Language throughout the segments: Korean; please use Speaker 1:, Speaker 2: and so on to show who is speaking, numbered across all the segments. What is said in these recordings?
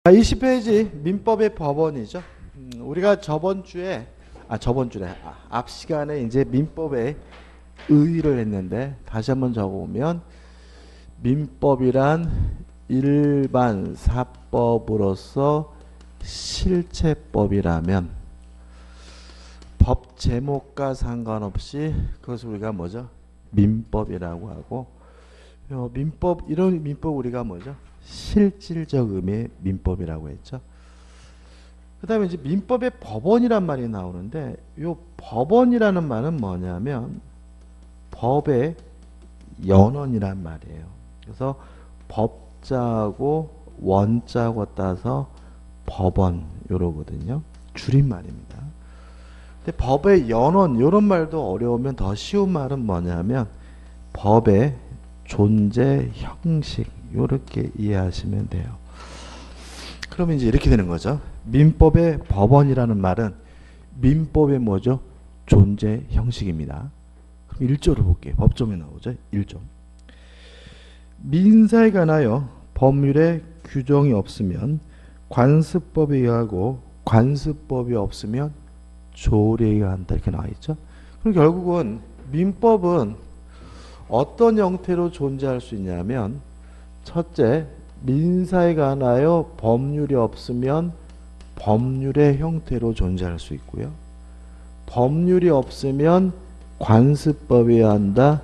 Speaker 1: 20페이지 민법의 법원이죠. 우리가 앞 시간에 이제 민법의 의의를 했는데 다시 한번 적어보면 민법이란 일반 사법으로서 실체법이라면 법 제목과 상관없이 그것을 우리가 뭐죠? 민법이라고 하고 이런 민법 우리가 뭐죠? 실질적 의미의 민법이라고 했죠. 그 다음에 이제 민법의 법원이란 말이 나오는데 이 법원이라는 말은 뭐냐면 법의 연원이란 말이에요. 그래서 법자하고 원자하고 따서 법원 이러거든요. 줄임말입니다. 근데 법의 연원 이런 말도 어려우면 더 쉬운 말은 뭐냐면 법의 존재 형식 이렇게 이해하시면 돼요. 그러면 이제 이렇게 되는 거죠. 민법의 법원이라는 말은 민법의 뭐죠? 존재 형식입니다. 그럼 1조를 볼게요. 법조문에 나오죠. 1조. 민사에 관하여 법률에 규정이 없으면 관습법에 의하고 관습법이 없으면 조례에 의한다 이렇게 나와 있죠. 그럼 결국은 민법은 어떤 형태로 존재할 수 있냐면 첫째, 민사에 관하여 법률이 없으면 법률의 형태로 존재할 수 있고요. 법률이 없으면 관습법에 의한다.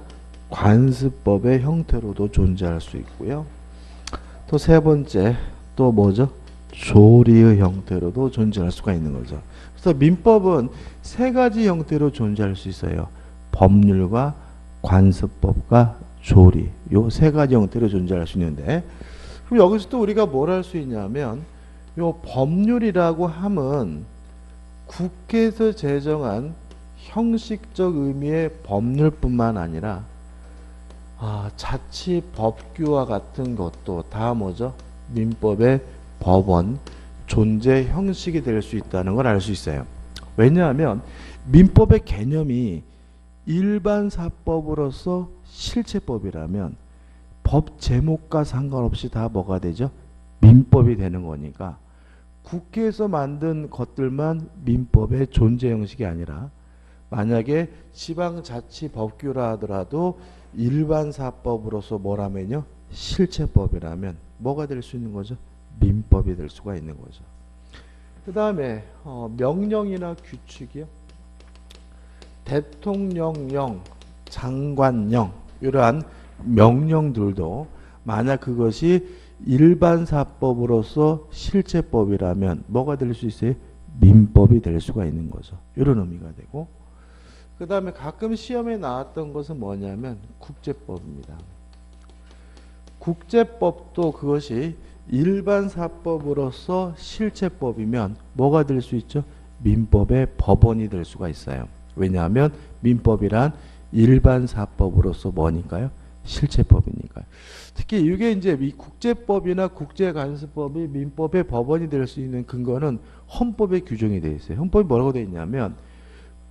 Speaker 1: 관습법의 형태로도 존재할 수 있고요. 또 세 번째, 또 뭐죠? 조리의 형태로도 존재할 수가 있는 거죠. 그래서 민법은 세 가지 형태로 존재할 수 있어요. 법률과 관습법과 조리, 요 세 가지 형태로 존재할 수 있는데, 그럼 여기서 또 우리가 뭘 할 수 있냐면 요 법률이라고 함은 국회에서 제정한 형식적 의미의 법률뿐만 아니라 자치 법규와 같은 것도 다 뭐죠? 민법의 법원 존재 형식이 될 수 있다는 걸 알 수 있어요. 왜냐하면 민법의 개념이 일반 사법으로서 실체법이라면 법 제목과 상관없이 다 뭐가 되죠? 민법이 되는 거니까 국회에서 만든 것들만 민법의 존재 형식이 아니라 만약에 지방자치법규라 하더라도 일반 사법으로서 뭐라면요? 실체법이라면 뭐가 될 수 있는 거죠? 민법이 될 수가 있는 거죠. 그 다음에 명령이나 규칙이요. 대통령령, 장관령 이러한 명령들도 만약 그것이 일반 사법으로서 실체법이라면 뭐가 될 수 있어요? 민법이 될 수가 있는 거죠. 이런 의미가 되고 그 다음에 가끔 시험에 나왔던 것은 뭐냐면 국제법입니다. 국제법도 그것이 일반 사법으로서 실체법이면 뭐가 될 수 있죠? 민법의 법원이 될 수가 있어요. 왜냐하면 민법이란 일반 사법으로서 뭐니까요? 실체법이니까요. 특히 이게 이제 국제법이나 국제관습법이 민법의 법원이 될 수 있는 근거는 헌법에 규정이 되어 있어요. 헌법이 뭐라고 되어 있냐면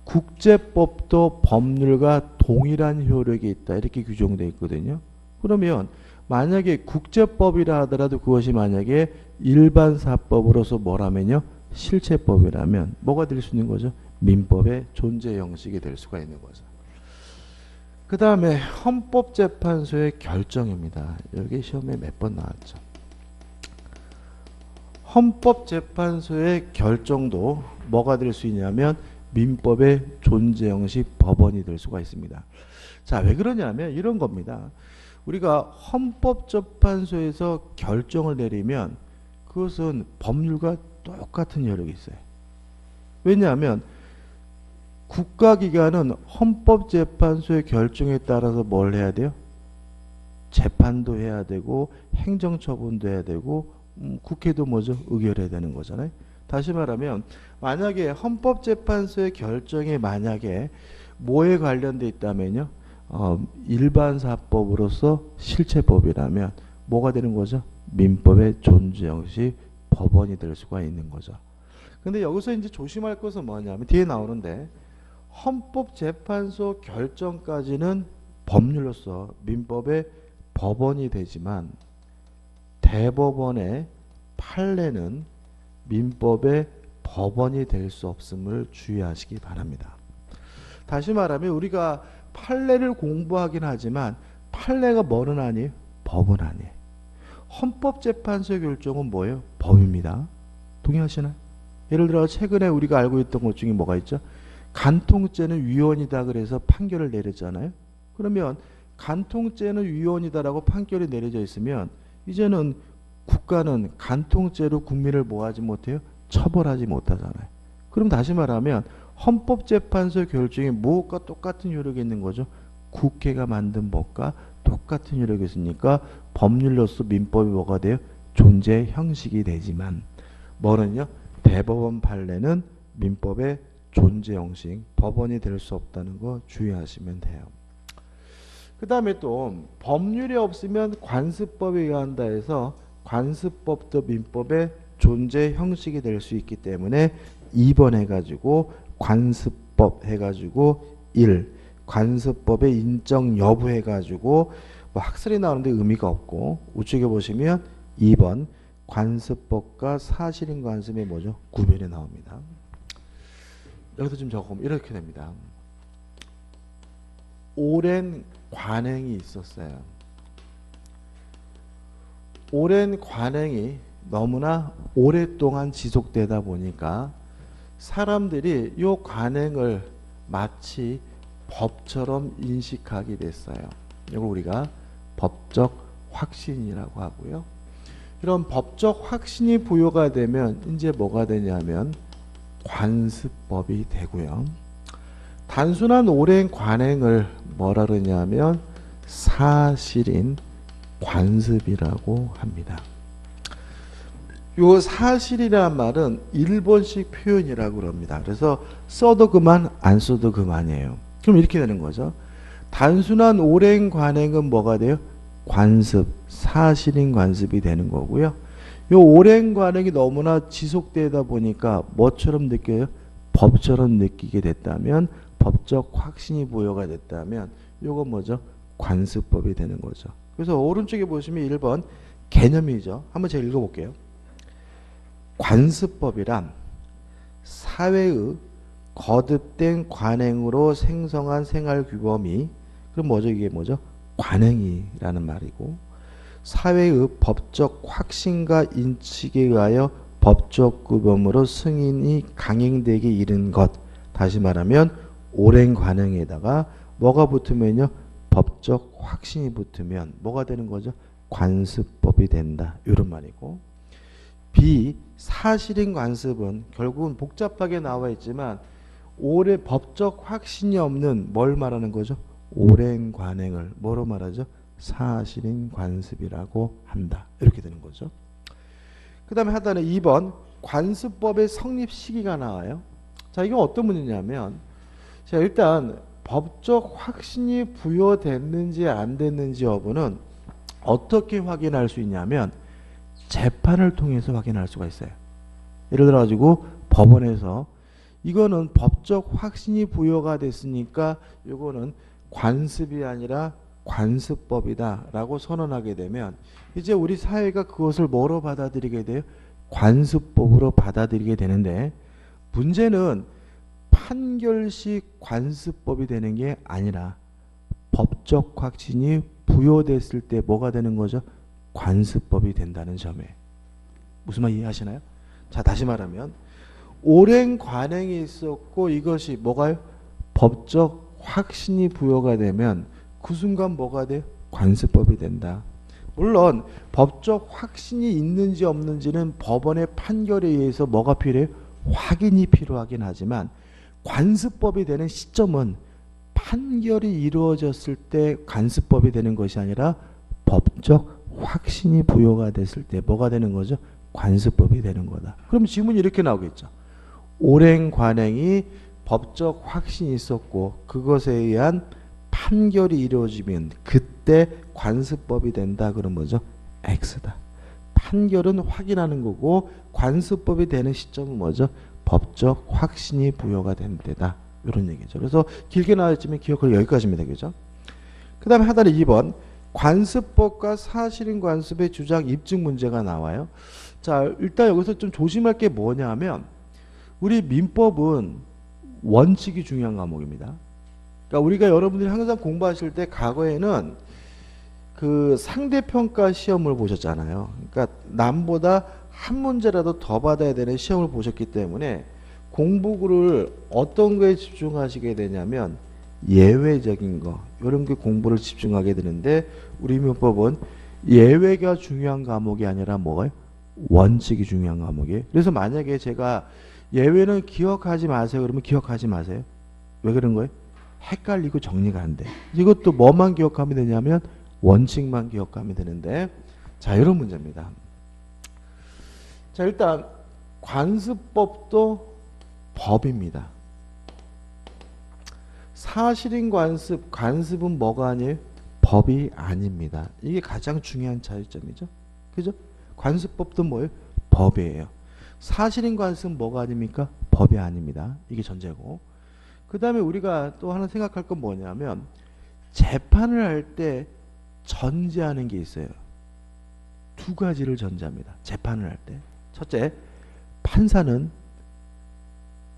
Speaker 1: 국제법도 법률과 동일한 효력이 있다 이렇게 규정되어 있거든요. 그러면 만약에 국제법이라 하더라도 그것이 만약에 일반 사법으로서 뭐라면요? 실체법이라면 뭐가 될 수 있는 거죠? 민법의 존재 형식이 될 수가 있는 거죠. 그 다음에 헌법재판소의 결정입니다. 여기 시험에 몇 번 나왔죠. 헌법재판소의 결정도 뭐가 될 수 있냐면 민법의 존재 형식 법원이 될 수가 있습니다. 자, 왜 그러냐면 이런 겁니다. 우리가 헌법재판소에서 결정을 내리면 그것은 법률과 똑같은 효력이 있어요. 왜냐하면 국가기관은 헌법재판소의 결정에 따라서 뭘 해야 돼요? 재판도 해야 되고 행정처분도 해야 되고 국회도 뭐죠? 의결해야 되는 거잖아요. 다시 말하면 만약에 헌법재판소의 결정이 만약에 뭐에 관련돼 있다면요? 일반 사법으로서 실체법이라면 뭐가 되는 거죠? 민법의 존재 형식 법원이 될 수가 있는 거죠. 근데 여기서 이제 조심할 것은 뭐냐면 뒤에 나오는데 헌법재판소 결정까지는 법률로서 민법의 법원이 되지만 대법원의 판례는 민법의 법원이 될 수 없음을 주의하시기 바랍니다. 다시 말하면 우리가 판례를 공부하긴 하지만 판례가 뭐는 아니에요? 법은 아니에요. 헌법재판소의 결정은 뭐예요? 법입니다. 동의하시나요? 예를 들어 최근에 우리가 알고 있던 것 중에 뭐가 있죠? 간통죄는 위헌이다 그래서 판결을 내렸잖아요. 그러면 간통죄는 위헌이다라고 판결이 내려져 있으면 이제는 국가는 간통죄로 국민을 뭐하지 못해요? 처벌하지 못하잖아요. 그럼 다시 말하면 헌법재판소의 결정이 무엇과 똑같은 효력이 있는 거죠? 국회가 만든 법과 똑같은 효력이 있으니까 법률로서 민법이 뭐가 돼요? 존재 형식이 되지만 뭐는요? 대법원 판례는 민법의 존재 형식, 법원이 될 수 없다는 거 주의하시면 돼요. 그 다음에 또 법률이 없으면 관습법에 의한다 해서 관습법도 민법의 존재 형식이 될 수 있기 때문에 2번 해가지고 관습법 해가지고 1 관습법의 인정 여부 해가지고 뭐 학설이 나오는데 의미가 없고 우측에 보시면 2번 관습법과 사실인 관습의 뭐죠? 구별이 나옵니다. 여기서 좀 적어보면 이렇게 됩니다. 오랜 관행이 있었어요. 오랜 관행이 너무나 오랫동안 지속되다 보니까 사람들이 이 관행을 마치 법처럼 인식하게 됐어요. 이걸 우리가 법적 확신이라고 하고요. 이런 법적 확신이 부여가 되면 이제 뭐가 되냐면 관습법이 되고요. 단순한 오랜 관행을 뭐라 그러냐면 사실인 관습이라고 합니다. 요 사실이란 말은 일본식 표현이라고 그럽니다. 그래서 써도 그만 안 써도 그만이에요. 그럼 이렇게 되는 거죠. 단순한 오랜 관행은 뭐가 돼요? 관습, 사실인 관습이 되는 거고요. 요 오랜 관행이 너무나 지속되다 보니까 뭐처럼 느껴요? 법처럼 느끼게 됐다면, 법적 확신이 부여가 됐다면 요건 뭐죠? 관습법이 되는 거죠. 그래서 오른쪽에 보시면 1번 개념이죠. 한번 제가 읽어볼게요. 관습법이란 사회의 거듭된 관행으로 생성한 생활규범이, 그럼 뭐죠? 이게 뭐죠? 관행이라는 말이고, 사회의 법적 확신과 인식에 의하여 법적 규범으로 승인이 강행되게 이른 것. 다시 말하면 오랜 관행에다가 뭐가 붙으면요? 법적 확신이 붙으면 뭐가 되는 거죠? 관습법이 된다. 이런 말이고, 비사실인 관습은 결국은 복잡하게 나와 있지만 오래 법적 확신이 없는 뭘 말하는 거죠? 오랜 관행을 뭐로 말하죠? 사실인 관습이라고 한다. 이렇게 되는 거죠. 그 다음에 하단에 2번 관습법의 성립 시기가 나와요. 자, 이건 어떤 문제냐면, 자, 일단 법적 확신이 부여됐는지 안 됐는지 여부는 어떻게 확인할 수 있냐면 재판을 통해서 확인할 수가 있어요. 예를 들어 가지고 법원에서 이거는 법적 확신이 부여가 됐으니까 이거는 관습이 아니라 관습법이다 라고 선언하게 되면 이제 우리 사회가 그것을 뭐로 받아들이게 돼요? 관습법으로 받아들이게 되는데, 문제는 판결식 관습법이 되는 게 아니라 법적 확신이 부여됐을 때 뭐가 되는 거죠? 관습법이 된다는 점에 무슨 말 이해하시나요? 자, 다시 말하면 오랜 관행이 있었고 이것이 뭐가요? 법적 확신이 부여가 되면 그 순간 뭐가 돼요? 관습법이 된다. 물론 법적 확신이 있는지 없는지는 법원의 판결에 의해서 뭐가 필요해요? 확인이 필요하긴 하지만 관습법이 되는 시점은 판결이 이루어졌을 때 관습법이 되는 것이 아니라 법적 확신이 부여가 됐을 때 뭐가 되는 거죠? 관습법이 되는 거다. 그럼 질문이 이렇게 나오겠죠. 오랜 관행이 법적 확신이 있었고 그것에 의한 판결이 이루어지면 그때 관습법이 된다. 그런 뭐죠? X다. 판결은 확인하는 거고 관습법이 되는 시점은 뭐죠? 법적 확신이 부여가 된 때다. 이런 얘기죠. 그래서 길게 나왔지만 기억할 여기까지입니다. 그죠? 그 다음에 하단에 2번 관습법과 사실인 관습의 주장 입증 문제가 나와요. 자, 일단 여기서 좀 조심할 게 뭐냐면 우리 민법은 원칙이 중요한 과목입니다. 그러니까 우리가 여러분들이 항상 공부하실 때 과거에는 그 상대평가 시험을 보셨잖아요. 그러니까 남보다 한 문제라도 더 받아야 되는 시험을 보셨기 때문에 공부를 어떤 거에 집중하시게 되냐면 예외적인 거 이런 게 공부를 집중하게 되는데 우리 민법은 예외가 중요한 과목이 아니라 뭐가요? 원칙이 중요한 과목이에요. 그래서 만약에 제가 예외는 기억하지 마세요. 그러면 기억하지 마세요. 왜 그런 거예요? 헷갈리고 정리가 안 돼. 이것도 뭐만 기억하면 되냐면 원칙만 기억하면 되는데 자 이런 문제입니다. 자 일단 관습법도 법입니다. 사실인 관습, 관습은 뭐가 아니에요? 법이 아닙니다. 이게 가장 중요한 차이점이죠. 그죠? 관습법도 뭐예요? 법이에요. 사실인 관습은 뭐가 아닙니까? 법이 아닙니다. 이게 전제고. 그 다음에 우리가 또 하나 생각할 건 뭐냐면 재판을 할 때 전제하는 게 있어요. 두 가지를 전제합니다. 재판을 할 때. 첫째, 판사는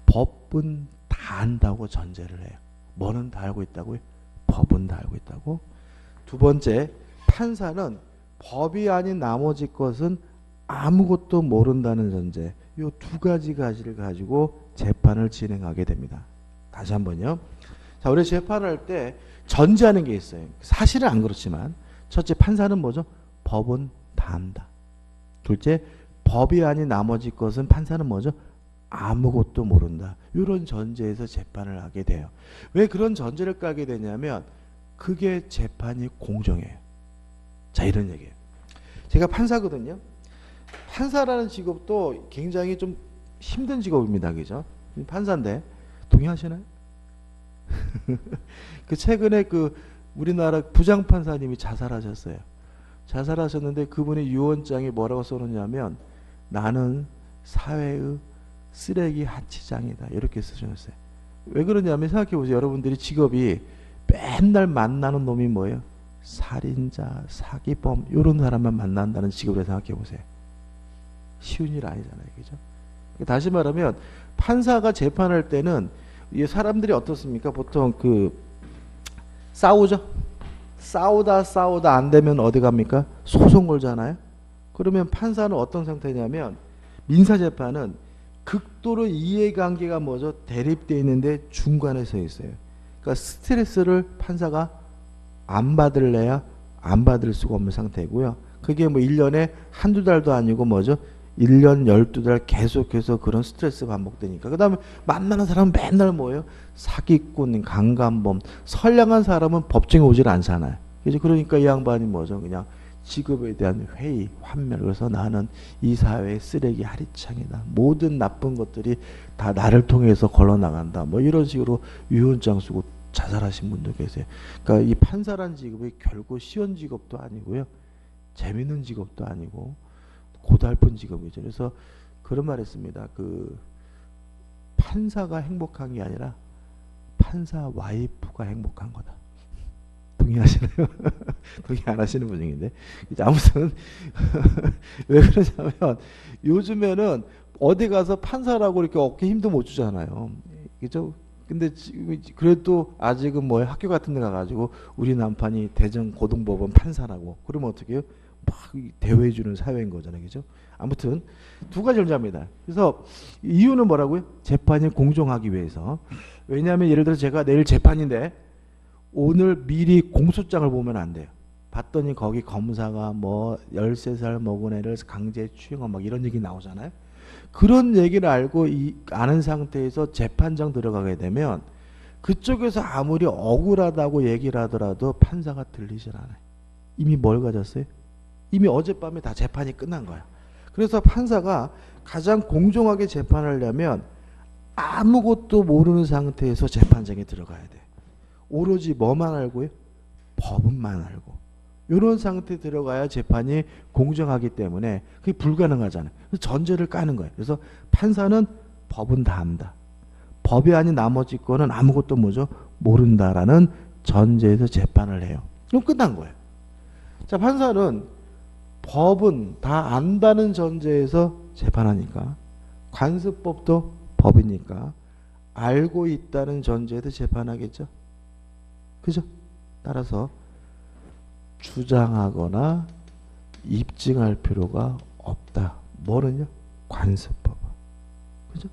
Speaker 1: 법은 다 안다고 전제를 해요. 뭐는 다 알고 있다고요? 법은 다 알고 있다고. 두 번째, 판사는 법이 아닌 나머지 것은 아무것도 모른다는 전제. 이 두 가지 가지를 가지고 재판을 진행하게 됩니다. 다시 한번요. 자, 우리 재판을 할 때 전제하는 게 있어요. 사실은 안 그렇지만 첫째, 판사는 뭐죠? 법은 다 안다. 둘째, 법이 아닌 나머지 것은 판사는 뭐죠? 아무것도 모른다. 이런 전제에서 재판을 하게 돼요. 왜 그런 전제를 까게 되냐면 그게 재판이 공정해요. 자, 이런 얘기예요. 제가 판사거든요. 판사라는 직업도 굉장히 좀 힘든 직업입니다. 그죠? 판사인데 동의하시나요? 그 최근에 그 우리나라 부장판사님이 자살하셨어요. 자살하셨는데 그분의 유언장에 뭐라고 써놓냐면 나는 사회의 쓰레기 하치장이다. 이렇게 쓰셨어요. 왜 그러냐면 생각해보세요. 여러분들이 직업이 맨날 만나는 놈이 뭐예요? 살인자, 사기범 이런 사람만 만난다는 직업을 생각해보세요. 쉬운 일 아니잖아요. 그죠? 다시 말하면 판사가 재판할 때는 이 사람들이 어떻습니까? 보통 그 싸우죠? 싸우다 안 되면 어디 갑니까? 소송 걸잖아요. 그러면 판사는 어떤 상태냐면 민사재판은 극도로 이해관계가 뭐죠? 대립되어 있는데 중간에 서 있어요. 그러니까 스트레스를 판사가 안 받을래야 안 받을 수가 없는 상태고요. 그게 뭐 1년에 한두 달도 아니고 뭐죠? 1년 12달 계속해서 그런 스트레스 반복되니까. 그 다음에 만나는 사람은 맨날 뭐예요? 사기꾼, 강간범, 선량한 사람은 법정에 오질 않잖아요. 그죠? 그러니까 이 양반이 뭐죠? 그냥 직업에 대한 회의, 환멸. 그래서 나는 이 사회의 쓰레기 하리창이다. 모든 나쁜 것들이 다 나를 통해서 걸러나간다. 뭐 이런 식으로 유언장 쓰고 자살하신 분도 계세요. 그러니까 이 판사란 직업이 결국 쉬운 직업도 아니고요. 재밌는 직업도 아니고 고달픈 직업이죠. 그래서 그런 말 했습니다. 그 판사가 행복한 게 아니라 판사 와이프가 행복한 거다. 동의하시나요? 동의 안 하시는 분인데 아무튼 왜 그러냐면 요즘에는 어디 가서 판사라고 이렇게 어깨 힘도 못 주잖아요. 그죠? 근데 지금 그래도 아직은 뭐 학교 같은 데 가가지고 우리 남편이 대전 고등법원 판사라고 그러면 어떻게 해요? 막 대우해 주는 사회인 거잖아요. 그죠? 아무튼 두 가지 존재합니다. 그래서 이유는 뭐라고요? 재판이 공정하기 위해서. 왜냐하면 예를 들어 제가 내일 재판인데 오늘 미리 공소장을 보면 안 돼요. 봤더니 거기 검사가 뭐 13살 먹은 애를 강제 추행한 막 이런 얘기 나오잖아요. 그런 얘기를 알고 아는 상태에서 재판장 들어가게 되면 그쪽에서 아무리 억울하다고 얘기를 하더라도 판사가 들리질 않아요. 이미 뭘 가졌어요? 이미 어젯밤에 다 재판이 끝난 거야. 그래서 판사가 가장 공정하게 재판을 하려면 아무것도 모르는 상태에서 재판장에 들어가야 돼. 오로지 뭐만 알고요? 법만 알고. 이런 상태에 들어가야 재판이 공정하기 때문에 그게 불가능하잖아요. 그래서 전제를 까는 거예요. 그래서 판사는 법은 다 안다. 법이 아닌 나머지 거는 아무것도 뭐죠? 모른다라는 전제에서 재판을 해요. 그럼 끝난 거예요. 자, 판사는 법은 다 안다는 전제에서 재판하니까 관습법도 법이니까 알고 있다는 전제에서 재판하겠죠. 그죠? 따라서 주장하거나 입증할 필요가 없다. 뭐는요? 관습법. 그죠?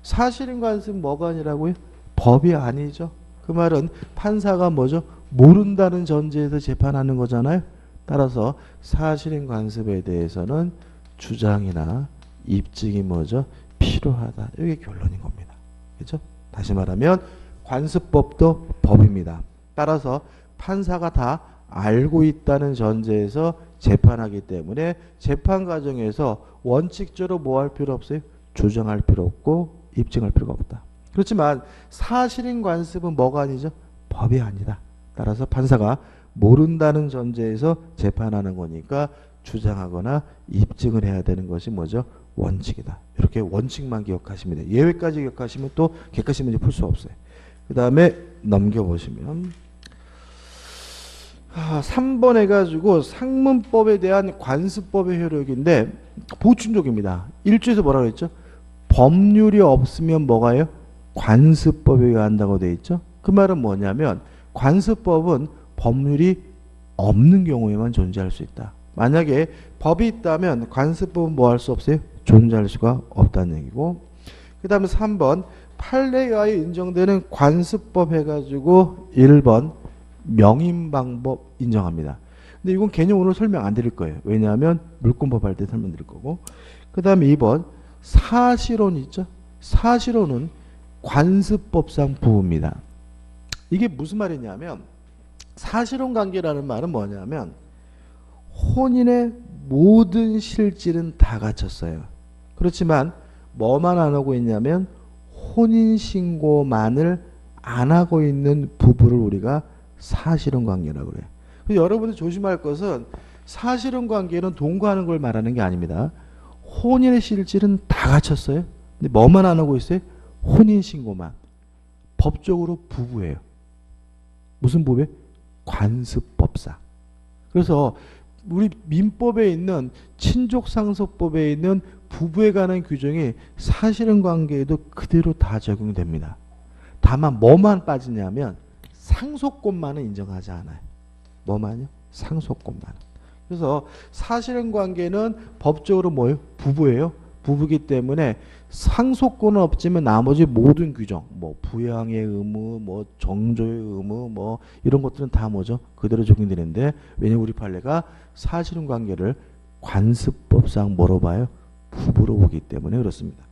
Speaker 1: 사실인 관습 뭐가 아니라고요? 법이 아니죠. 그 말은 판사가 뭐죠? 모른다는 전제에서 재판하는 거잖아요. 따라서 사실인 관습에 대해서는 주장이나 입증이 뭐죠? 필요하다. 이게 결론인 겁니다. 그죠? 다시 말하면 관습법도 법입니다. 따라서 판사가 다 알고 있다는 전제에서 재판하기 때문에 재판 과정에서 원칙적으로 뭐 할 필요 없어요? 주장할 필요 없고 입증할 필요가 없다. 그렇지만 사실인 관습은 뭐가 아니죠? 법이 아니다. 따라서 판사가 모른다는 전제에서 재판하는 거니까 주장하거나 입증을 해야 되는 것이 뭐죠? 원칙이다. 이렇게 원칙만 기억하시면 돼요. 예외까지 기억하시면 또 객관식 문제 풀 수 없어요. 그 다음에 넘겨보시면 3번 해가지고 상문법에 대한 관습법의 효력인데 보충족입니다. 1조에서 뭐라고 했죠? 법률이 없으면 뭐가요? 관습법에 의한다고 되어 있죠. 그 말은 뭐냐면 관습법은 법률이 없는 경우에만 존재할 수 있다. 만약에 법이 있다면 관습법은 뭐 할 수 없어요? 존재할 수가 없다는 얘기고, 그 다음에 3번 판례에 의하여 인정되는 관습법 해가지고 1번 명인방법 인정합니다. 근데 이건 개념 오늘 설명 안 드릴 거예요. 왜냐하면 물권법 할 때 설명드릴 거고. 그 다음에 2번 사실혼 있죠. 사실혼은 관습법상 부호입니다. 이게 무슨 말이냐면 사실혼 관계라는 말은 뭐냐면 혼인의 모든 실질은 다 갖췄어요. 그렇지만 뭐만 안 하고 있냐면 혼인신고만을 안 하고 있는 부부를 우리가 사실혼 관계라고 그래요. 그래서 여러분들 조심할 것은 사실혼 관계는 동거하는 걸 말하는 게 아닙니다. 혼인의 실질은 다 갖췄어요. 근데 뭐만 안 하고 있어요? 혼인신고만. 법적으로 부부예요. 무슨 부부예요? 관습법상. 그래서 우리 민법에 있는 친족상속법에 있는 부부에 관한 규정이 사실혼 관계에도 그대로 다 적용됩니다. 다만 뭐만 빠지냐면 상속권만은 인정하지 않아요. 뭐만요? 상속권만. 그래서 사실혼 관계는 법적으로 뭐예요? 부부예요. 부부기 때문에 상속권은 없지만 나머지 모든 규정, 뭐 부양의 의무, 뭐 정조의 의무, 뭐 이런 것들은 다 뭐죠? 그대로 적용되는데 왜냐면 우리 판례가 사실혼 관계를 관습법상 뭐로 봐요? 부부로 보기 때문에 그렇습니다.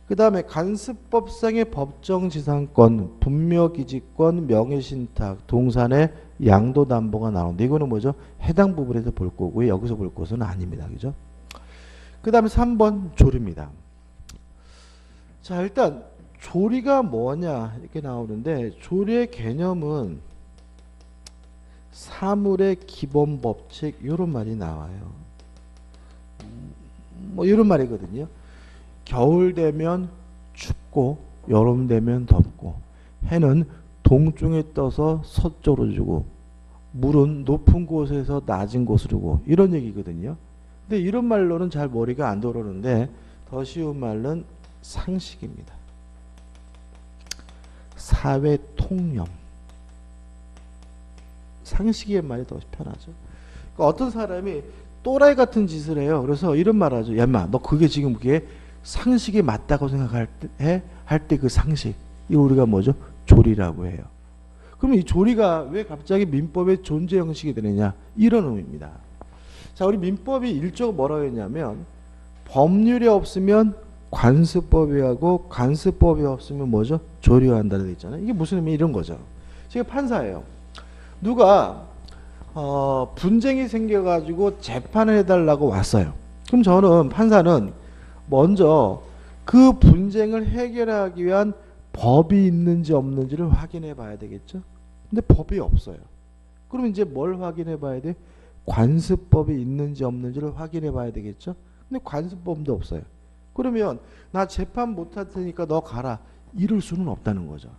Speaker 1: 그 다음에 관습법상의 법정지상권, 분묘기지권, 명예신탁, 동산의 양도담보가 나오는데 이거는 뭐죠? 해당 부분에서 볼 거고요. 여기서 볼 것은 아닙니다. 그죠? 그 다음에 3번 조리입니다. 자, 일단 조리가 뭐냐 이렇게 나오는데 조리의 개념은 사물의 기본 법칙 이런 말이 나와요. 뭐 이런 말이거든요. 겨울 되면 춥고 여름 되면 덥고 해는 동쪽에 떠서 서쪽으로 지고 물은 높은 곳에서 낮은 곳으로 고 이런 얘기거든요. 근데 이런 말로는 잘 머리가 안 돌아오는데 더 쉬운 말은 상식입니다. 사회 통념. 상식의 말이 더 편하죠. 그러니까 어떤 사람이 또라이 같은 짓을 해요. 그래서 이런 말 하죠. 야, 인마, 너 그게 지금 그게 상식에 맞다고 생각할 때, 할 때 그 상식. 이거 우리가 뭐죠? 조리라고 해요. 그러면 이 조리가 왜 갑자기 민법의 존재 형식이 되느냐? 이런 의미입니다. 자, 우리 민법이 1조가 뭐라고 했냐면 법률이 없으면 관습법이 하고 관습법이 없으면 뭐죠? 조리가 한다는 데 있잖아요. 이게 무슨 의미? 이런 거죠. 제가 판사예요. 누가 분쟁이 생겨가지고 재판을 해달라고 왔어요. 그럼 저는 판사는 먼저 그 분쟁을 해결하기 위한 법이 있는지 없는지를 확인해 봐야 되겠죠. 근데 법이 없어요. 그럼 이제 뭘 확인해 봐야 돼? 관습법이 있는지 없는지를 확인해 봐야 되겠죠. 근데 관습법도 없어요. 그러면 나 재판 못할 테니까 너 가라. 이럴 수는 없다는 거죠.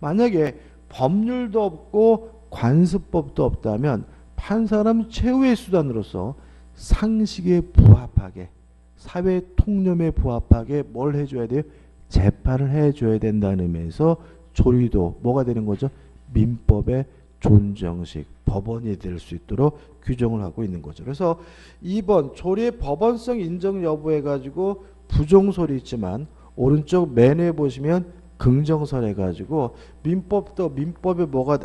Speaker 1: 만약에 법률도 없고 관습법도 없다면 판사는 최후의 수단으로서 상식에 부합하게, 사회 통념에 부합하게 뭘 해줘야 돼요? 재판을 해줘야 된다는 의미에서 조리도 뭐가 되는 거죠? 민법의 존정식, 법원이 될 수 있도록 규정을 하고 있는 거죠. 그래서 2번 조리의 법원성 인정 여부 해가지고 부정설이 있지만 오른쪽 맨 위에 보시면 긍정설 해가지고 민법에 뭐가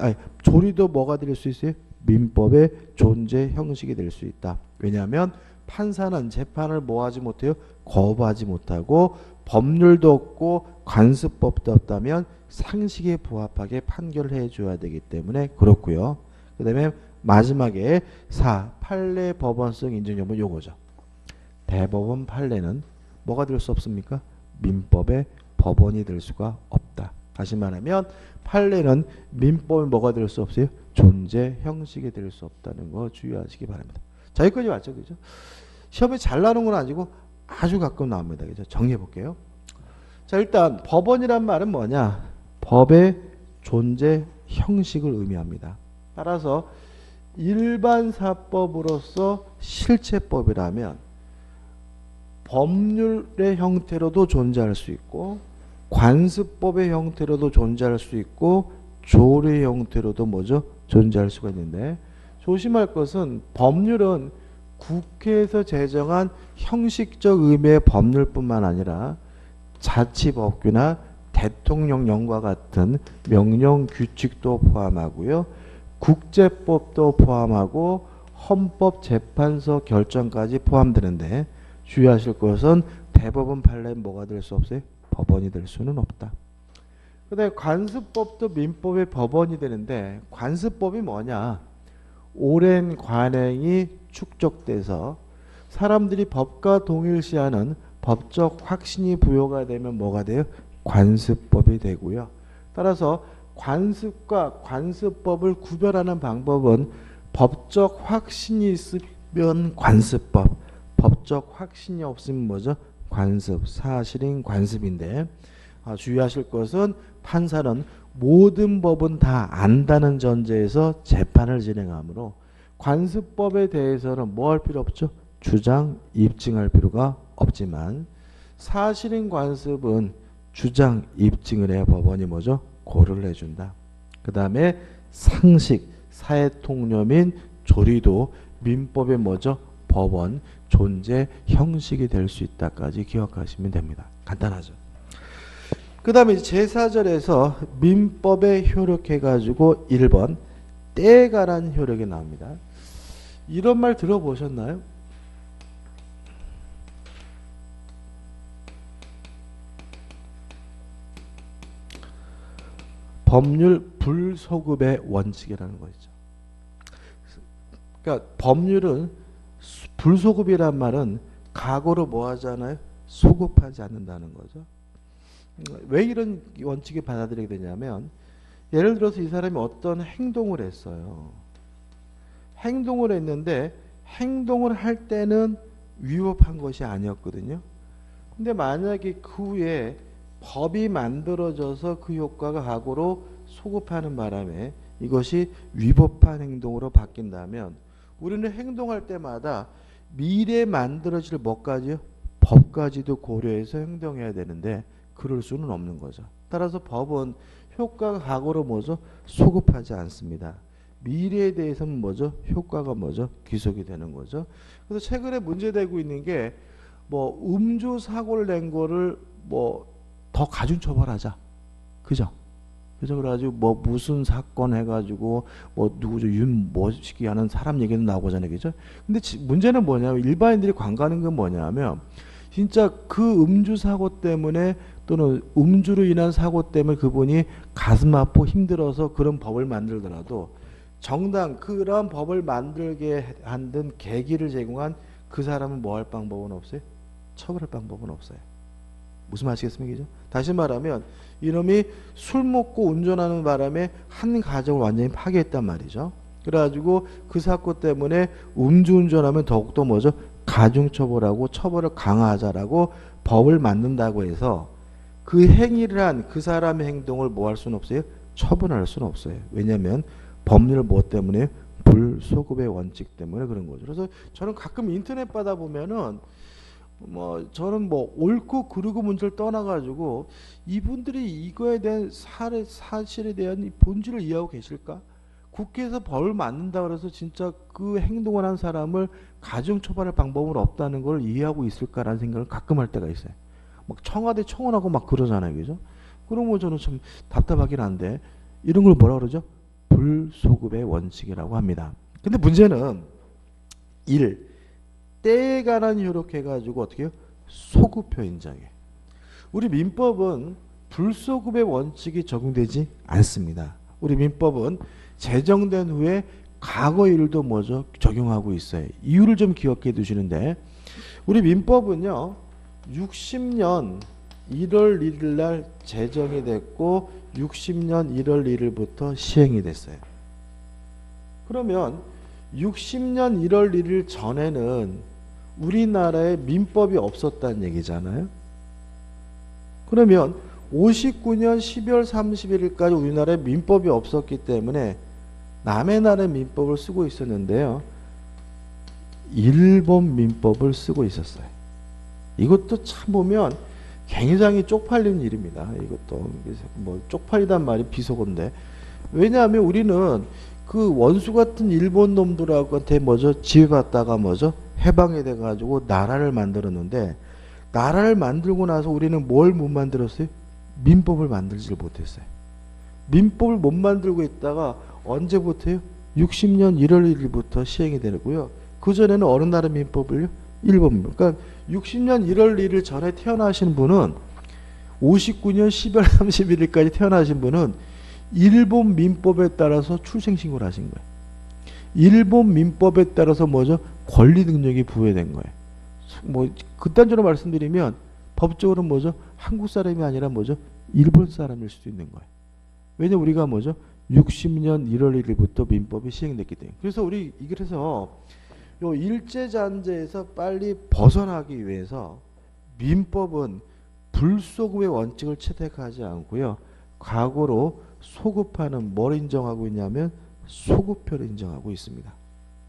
Speaker 1: 조리도 뭐가 될 수 있어요? 민법의 존재 형식이 될 수 있다. 왜냐하면 판사는 재판을 뭐하지 못해요? 거부하지 못하고 법률도 없고 관습법도 없다면 상식에 부합하게 판결을 해줘야 되기 때문에 그렇고요. 그 다음에 마지막에 4. 판례 법원성 인정 여부 요거죠. 대법원 판례는 뭐가 될 수 없습니까? 민법의 법원이 될 수가 없다. 다시 말하면 판례는 민법이 뭐가 될 수 없어요? 존재 형식이 될 수 없다는 거 주의하시기 바랍니다. 자, 여기까지 맞죠? 그죠? 시험에 잘 나오는 건 아니고 아주 가끔 나옵니다. 그죠? 정리해 볼게요. 자, 일단 법원이란 말은 뭐냐? 법의 존재 형식을 의미합니다. 따라서 일반 사법으로서 실체법이라면 법률의 형태로도 존재할 수 있고 관습법의 형태로도 존재할 수 있고 조례의 형태로도 뭐죠? 존재할 수가 있는데 조심할 것은 법률은 국회에서 제정한 형식적 의미의 법률뿐만 아니라 자치법규나 대통령령과 같은 명령 규칙도 포함하고요. 국제법도 포함하고 헌법재판소 결정까지 포함되는데 주의하실 것은 대법원 판례는 뭐가 될 수 없어요? 법원이 될 수는 없다. 그 다음에 관습법도 민법의 법원이 되는데 관습법이 뭐냐? 오랜 관행이 축적돼서 사람들이 법과 동일시하는 법적 확신이 부여가 되면 뭐가 돼요? 관습법이 되고요. 따라서 관습과 관습법을 구별하는 방법은 법적 확신이 있으면 관습법, 법적 확신이 없으면 뭐죠? 관습, 사실인 관습인데 주의하실 것은 판사는 모든 법은 다 안다는 전제에서 재판을 진행하므로 관습법에 대해서는 뭐 할 필요 없죠? 주장, 입증할 필요가 없지만 사실인 관습은 주장, 입증을 해야 법원이 뭐죠? 고를 해준다. 그 다음에 상식, 사회통념인 조리도 민법의 뭐죠? 법원, 존재, 형식이 될 수 있다까지 기억하시면 됩니다. 간단하죠. 그 다음에 제4절에서 민법에 효력해가지고 1번 때가란 효력이 나옵니다. 이런 말 들어보셨나요? 법률 불소급의 원칙이라는 거 있죠. 그러니까 법률은 불소급이란 말은 각오로 뭐 하잖아요? 소급하지 않는다는 거죠. 왜 이런 원칙이 받아들이게 되냐면 예를 들어서 이 사람이 어떤 행동을 했어요. 행동을 했는데 행동을 할 때는 위법한 것이 아니었거든요. 근데 만약에 그 후에 법이 만들어져서 그 효과가 각오로 소급하는 바람에 이것이 위법한 행동으로 바뀐다면 우리는 행동할 때마다 미래에 만들어질 뭐까지요? 법까지도 고려해서 행동해야 되는데 그럴 수는 없는 거죠. 따라서 법은 효과가 각오로 뭐죠? 소급하지 않습니다. 미래에 대해서는 뭐죠? 효과가 뭐죠? 귀속이 되는 거죠. 그래서 최근에 문제되고 있는 게 뭐 음주 사고를 낸 거를 뭐 더 가중 처벌하자. 그죠? 그래서 그래가지고 뭐 무슨 사건 해가지고 뭐 누구죠? 윤모시기 하는 사람 얘기는 나오잖아요. 그죠? 근데 문제는 뭐냐면 일반인들이 관가하는 건 뭐냐면 진짜 그 음주 사고 때문에 또는 음주로 인한 사고 때문에 그분이 가슴 아프고 힘들어서 그런 법을 만들더라도 정당 그런 법을 만들게 한든 계기를 제공한 그 사람은 뭐 할 방법은 없어요? 처벌할 방법은 없어요. 무슨 말이겠습니까? 다시 말하면 이놈이 술 먹고 운전하는 바람에 한 가정을 완전히 파괴했단 말이죠. 그래가지고 그 사건 때문에 음주운전하면 더욱더 뭐죠? 가중처벌하고 처벌을 강화하자라고 법을 만든다고 해서 그 행위를 한 그 사람의 행동을 뭐 할 수는 없어요? 처분할 수는 없어요. 왜냐하면 법률 뭐 때문에? 불소급의 원칙 때문에 그런 거죠. 그래서 저는 가끔 인터넷 받아 보면은 저는 옳고 그르고 문제를 떠나가지고 이분들이 이거에 대한 사실에 대한 이 본질을 이해하고 계실까? 국회에서 벌 맞는다 그래서 진짜 그 행동을 한 사람을 가중 처벌할 방법은 없다는 걸 이해하고 있을까라는 생각을 가끔 할 때가 있어요. 막 청와대 청원하고 막 그러잖아요, 그죠? 그러면 저는 좀 답답하긴 한데 이런 걸 뭐라 그러죠? 불소급의 원칙이라고 합니다. 근데 문제는 1. 때에 관한 이렇게 해가지고 어떻게 해요? 소급표 인정해. 우리 민법은 불소급의 원칙이 적용되지 않습니다. 우리 민법은 제정된 후에 과거 일도 뭐죠? 적용하고 있어요. 이유를 좀 기억해 두시는데 우리 민법은요 60년 1월 1일 날 제정이 됐고 60년 1월 1일부터 시행이 됐어요. 그러면 60년 1월 1일 전에는 우리나라에 민법이 없었다는 얘기잖아요. 그러면 59년 12월 31일까지 우리나라에 민법이 없었기 때문에 남의 나라의 민법을 쓰고 있었는데요. 일본 민법을 쓰고 있었어요. 이것도 참 보면 굉장히 쪽팔리는 일입니다. 이것도 쪽팔리단 말이 비속어인데 왜냐하면 우리는 그 원수 같은 일본 놈들한테 지배받다가 해방이 돼가지고 나라를 만들었는데 나라를 만들고 나서 우리는 뭘 못 만들었어요? 민법을 만들지를 못했어요. 민법을 못 만들고 있다가 언제부터요? 60년 1월 1일부터 시행이 되고요. 그전에는 어느 나라 민법을요? 일본 민법. 그러니까 60년 1월 1일 전에 태어나신 분은 59년 12월 31일까지 태어나신 분은 일본 민법에 따라서 출생신고를 하신 거예요. 일본 민법에 따라서 권리 능력이 부여된 거예요. 극단적으로 말씀드리면 법적으로 한국 사람이 아니라 일본 사람일 수도 있는 거예요. 왜냐면 우리가 60년 1월 1일부터 민법이 시행됐기 때문에. 그래서 그래서 요 일제잔재에서 빨리 벗어나기 위해서 민법은 불소급의 원칙을 채택하지 않고요. 과거로 소급하는 뭘 인정하고 있냐면 소급표를 인정하고 있습니다.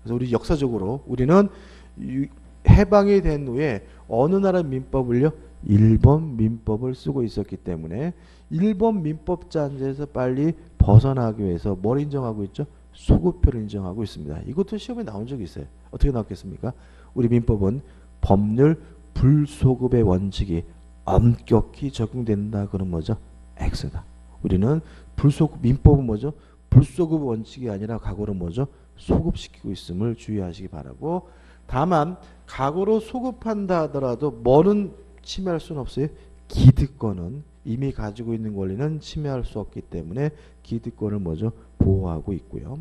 Speaker 1: 그래서 우리 역사적으로 우리는 해방이 된 후에 어느 나라 민법을요? 일본 민법을 쓰고 있었기 때문에 일본 민법 잔재에서 빨리 벗어나기 위해서 뭘 인정하고 있죠? 소급표를 인정하고 있습니다. 이것도 시험에 나온 적이 있어요. 어떻게 나왔겠습니까? 우리 민법은 법률 불소급의 원칙이 엄격히 적용된다. 그런 X다. 우리는 민법은 불소급 원칙이 아니라 과거로 소급시키고 있음을 주의하시기 바라고, 다만 과거로 소급한다 하더라도 뭐는 침해할 수는 없어요. 기득권은 이미 가지고 있는 권리는 침해할 수 없기 때문에 기득권을 보호하고 있고요.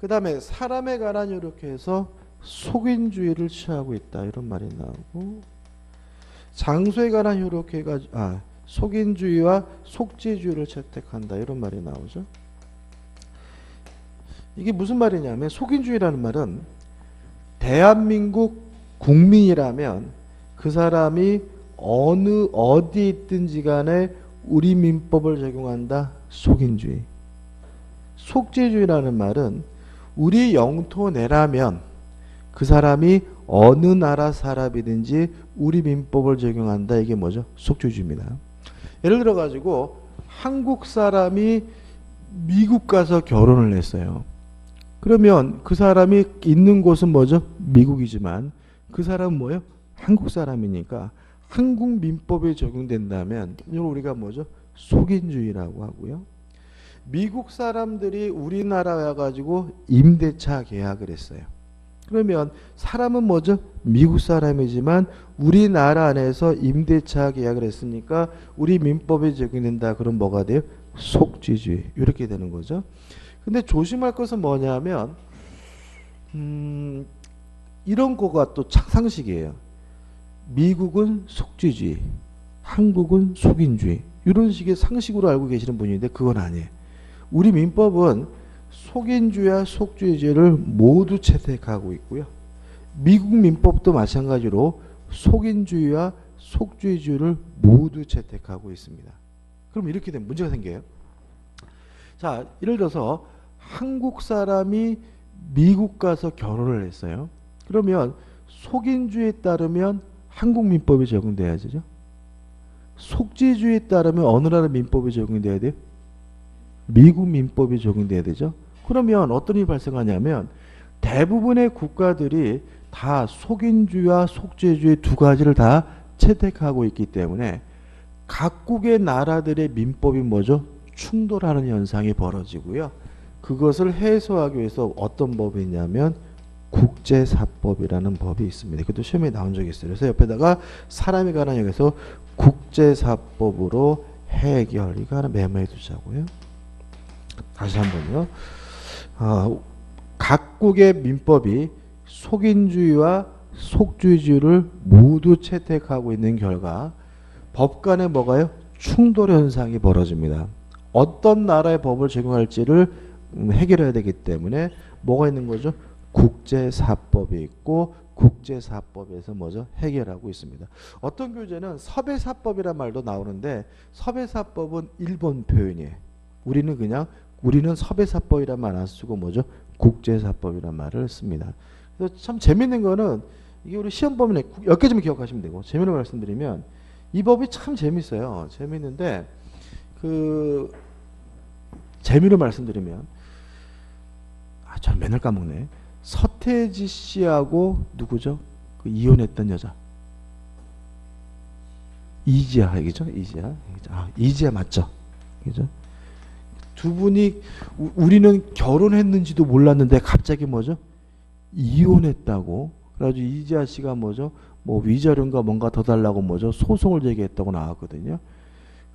Speaker 1: 그 다음에 사람에 관한 이렇게 해서 속인주의를 취하고 있다 이런 말이 나오고, 장소에 관한 이렇게 해가지고 속인주의와 속죄주의를 채택한다 이런 말이 나오죠. 이게 무슨 말이냐면 속인주의라는 말은 대한민국 국민이라면 그 사람이 어디에 있든지 간에 우리 민법을 적용한다. 속인주의. 속죄주의라는 말은 우리 영토 내라면 그 사람이 어느 나라 사람이든지 우리 민법을 적용한다. 이게 속죄주의입니다. 예를 들어 가지고 한국 사람이 미국 가서 결혼을 했어요. 그러면 그 사람이 있는 곳은 미국이지만 그 사람은 한국 사람이니까 한국 민법에 적용된다면 이걸 우리가 속인주의라고 하고요. 미국 사람들이 우리나라에 와가지고 임대차 계약을 했어요. 그러면 사람은 미국 사람이지만 우리나라 안에서 임대차 계약을 했으니까 우리 민법에 적용된다. 그럼 뭐가 돼요? 속죄주의. 이렇게 되는 거죠. 근데 조심할 것은 뭐냐면 이런 거가 또 상식이에요. 미국은 속죄주의, 한국은 속인주의. 이런 식의 상식으로 알고 계시는 분인데 그건 아니에요. 우리 민법은 속인주의와 속죄주의를 모두 채택하고 있고요. 미국 민법도 마찬가지로 속인주의와 속죄주의를 모두 채택하고 있습니다. 그럼 이렇게 되면 문제가 생겨요. 자, 예를 들어서 한국 사람이 미국 가서 결혼을 했어요. 그러면 속인주의에 따르면 한국 민법이 적용돼야죠. 속지주의에 따르면 어느 나라 민법이 적용돼야 돼요? 미국 민법이 적용돼야 되죠. 그러면 어떤 일이 발생하냐면 대부분의 국가들이 다 속인주의와 속죄주의 두 가지를 다 채택하고 있기 때문에 각국의 나라들의 민법이 뭐죠? 충돌하는 현상이 벌어지고요. 그것을 해소하기 위해서 어떤 법이 있냐면 국제사법이라는 법이 있습니다. 그것도 시험에 나온 적이 있어요. 그래서 옆에다가 사람에 관한 역에서 국제사법으로 해결, 이거 하나 메모해 두자고요. 다시 한번요. 각국의 민법이 속인주의와 속죄주의를 모두 채택하고 있는 결과 법 간에 뭐가요? 충돌 현상이 벌어집니다. 어떤 나라의 법을 적용할지를 해결해야 되기 때문에 뭐가 있는 거죠? 국제사법이 있고 국제사법에서 뭐죠? 해결하고 있습니다. 어떤 교재는 섭외사법이란 말도 나오는데 섭외사법은 일본 표현이에요. 우리는 섭외사법이란 말 안 쓰고 뭐죠? 국제사법이란 말을 씁니다. 그래서 참 재밌는 거는 이게 우리 시험 범위에 여기까지만 기억하시면 되고 재미있는 말씀드리면 이 법이 참 재밌어요. 재밌는데 재미로 말씀드리면 저는 맨날 까먹네. 서태지 씨하고 누구죠? 그 이혼했던 여자. 이지아, 이죠? 이지아 맞죠? 그죠? 두 분이 우리는 결혼했는지도 몰랐는데 갑자기 뭐죠? 이혼했다고. 그래가지고 이지아 씨가 뭐죠? 뭐 위자료인가 뭔가 더 달라고 뭐죠? 소송을 제기했다고 나왔거든요.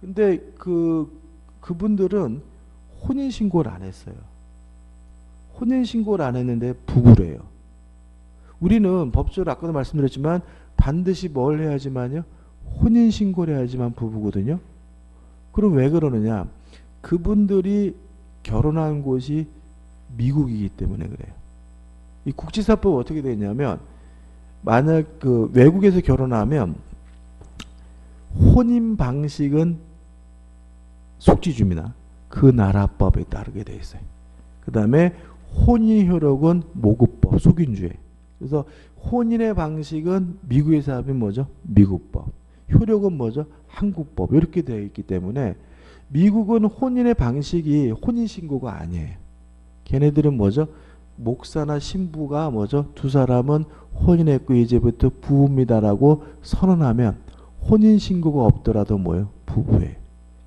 Speaker 1: 근데 그분들은 혼인신고를 안 했어요. 혼인신고를 안 했는데 부부래요. 우리는 법적으로 아까도 말씀드렸지만 반드시 뭘 해야지만요? 혼인신고를 해야지만 부부거든요. 그럼 왜 그러느냐? 그분들이 결혼한 곳이 미국이기 때문에 그래요. 이 국제사법 어떻게 되냐면 만약 외국에서 결혼하면 혼인 방식은 속지주입니다. 그 나라 법에 따르게 돼 있어요. 그 다음에 혼인 효력은 모국법, 속인주의. 그래서 혼인의 방식은 미국에서 하면 뭐죠? 미국법. 효력은 뭐죠? 한국법. 이렇게 되어 있기 때문에 미국은 혼인의 방식이 혼인신고가 아니에요. 걔네들은 뭐죠? 목사나 신부가 뭐죠? 두 사람은 혼인했고 이제부터 부부입니다라고 선언하면 혼인신고가 없더라도 뭐예요? 부부예요.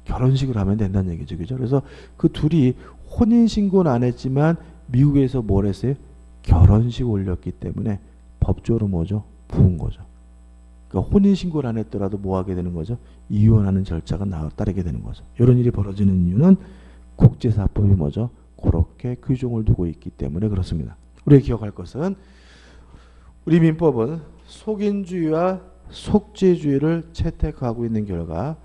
Speaker 1: 결혼식을 하면 된다는 얘기죠. 그죠? 그래서 그 둘이 혼인신고는 안 했지만 미국에서 뭘 했어요? 결혼식 올렸기 때문에 법적으로 뭐죠? 부은 거죠. 그러니까 혼인신고를 안 했더라도 뭐 하게 되는 거죠? 이혼하는 절차가 따르게 되는 거죠. 이런 일이 벌어지는 이유는 국제사법이 뭐죠? 그렇게 규정을 두고 있기 때문에 그렇습니다. 우리가 기억할 것은 우리 민법은 속인주의와 속죄주의를 채택하고 있는 결과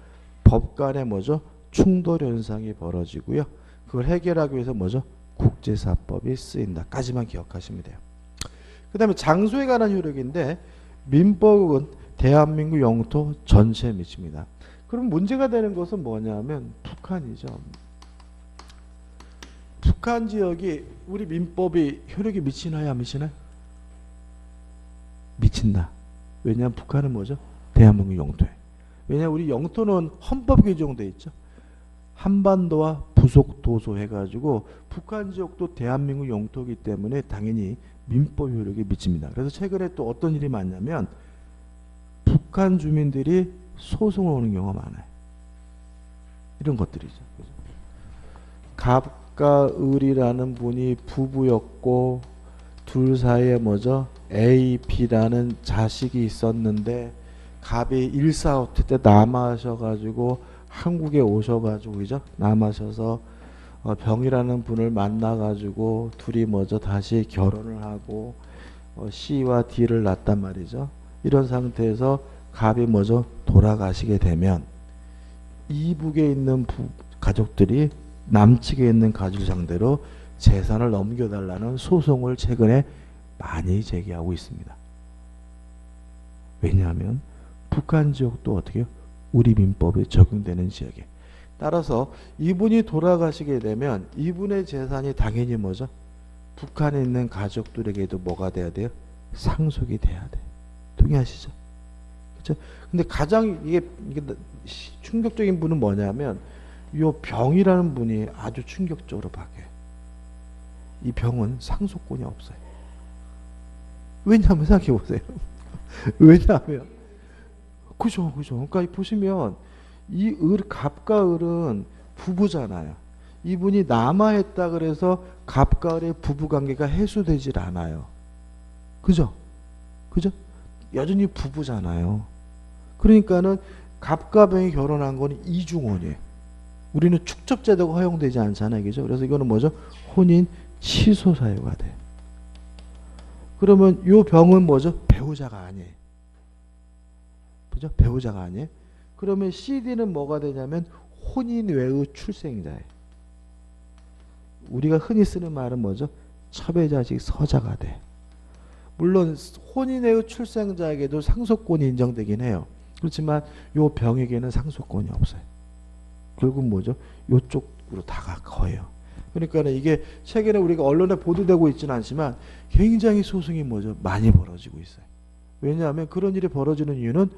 Speaker 1: 법 간에 뭐죠? 충돌 현상이 벌어지고요. 그걸 해결하기 위해서 뭐죠? 국제사법이 쓰인다까지만 기억하시면 돼요. 그 다음에 장소에 관한 효력인데 민법은 대한민국 영토 전체에 미칩니다. 그럼 문제가 되는 것은 뭐냐면 북한이죠. 북한 지역이 우리 민법이 효력이 미치나요? 안 미치나요? 미친다. 왜냐하면 북한은 뭐죠? 대한민국 영토에. 왜냐하면 우리 영토는 헌법 규정되어 있죠. 한반도와 부속 도서 해가지고 북한 지역도 대한민국 영토이기 때문에 당연히 민법 효력이 미칩니다. 그래서 최근에 또 어떤 일이 많냐면 북한 주민들이 소송을 오는 경우가 많아요. 이런 것들이죠. 갑가을이라는 분이 부부였고 둘 사이에 뭐죠? A, B라는 자식이 있었는데 갑이 145태 때 남아셔가지고 한국에 오셔가지고 그죠? 남아셔서 병이라는 분을 만나가지고 둘이 뭐죠? 다시 결혼을 하고 C와 D를 낳았단 말이죠. 이런 상태에서 갑이 뭐죠? 돌아가시게 되면 이북에 있는 가족들이 남측에 있는 가족을 상대로 재산을 넘겨달라는 소송을 최근에 많이 제기하고 있습니다. 왜냐하면 북한 지역도 어떻게 해요? 우리 민법에 적용되는 지역에 따라서 이분이 돌아가시게 되면 이분의 재산이 당연히 뭐죠? 북한에 있는 가족들에게도 뭐가 돼야 돼요? 상속이 돼야 돼. 동의하시죠? 그렇죠? 근데 가장 이게 충격적인 분은 뭐냐면 요 병이라는 분이 아주 충격적으로 바뀌어요. 이 병은 상속권이 없어요. 왜냐하면 생각해 보세요. 왜냐하면 그죠. 그러니까 보시면 이 갑과 을은 부부잖아요. 이분이 남아했다 그래서 갑과 을의 부부 관계가 해소되질 않아요. 그죠? 여전히 부부잖아요. 그러니까는 갑과 병이 결혼한 거는 이중혼이에요. 우리는 축적제도가 허용되지 않잖아요. 그죠? 그래서 이거는 뭐죠? 혼인 취소 사유가 돼. 그러면 이 병은 뭐죠? 배우자가 아니에요. 그죠? 배우자가 아니에요. 그러면 CD는 뭐가 되냐면 혼인 외의 출생자예요. 우리가 흔히 쓰는 말은 뭐죠? 첩외자식 서자가 돼. 물론 혼인 외의 출생자에게도 상속권이 인정되긴 해요. 그렇지만 이 병에게는 상속권이 없어요. 결국 뭐죠? 이쪽으로 다가 커요. 그러니까 이게 최근에 우리가 언론에 보도되고 있지는 않지만 굉장히 소송이 뭐죠? 많이 벌어지고 있어요. 왜냐하면 그런 일이 벌어지는 이유는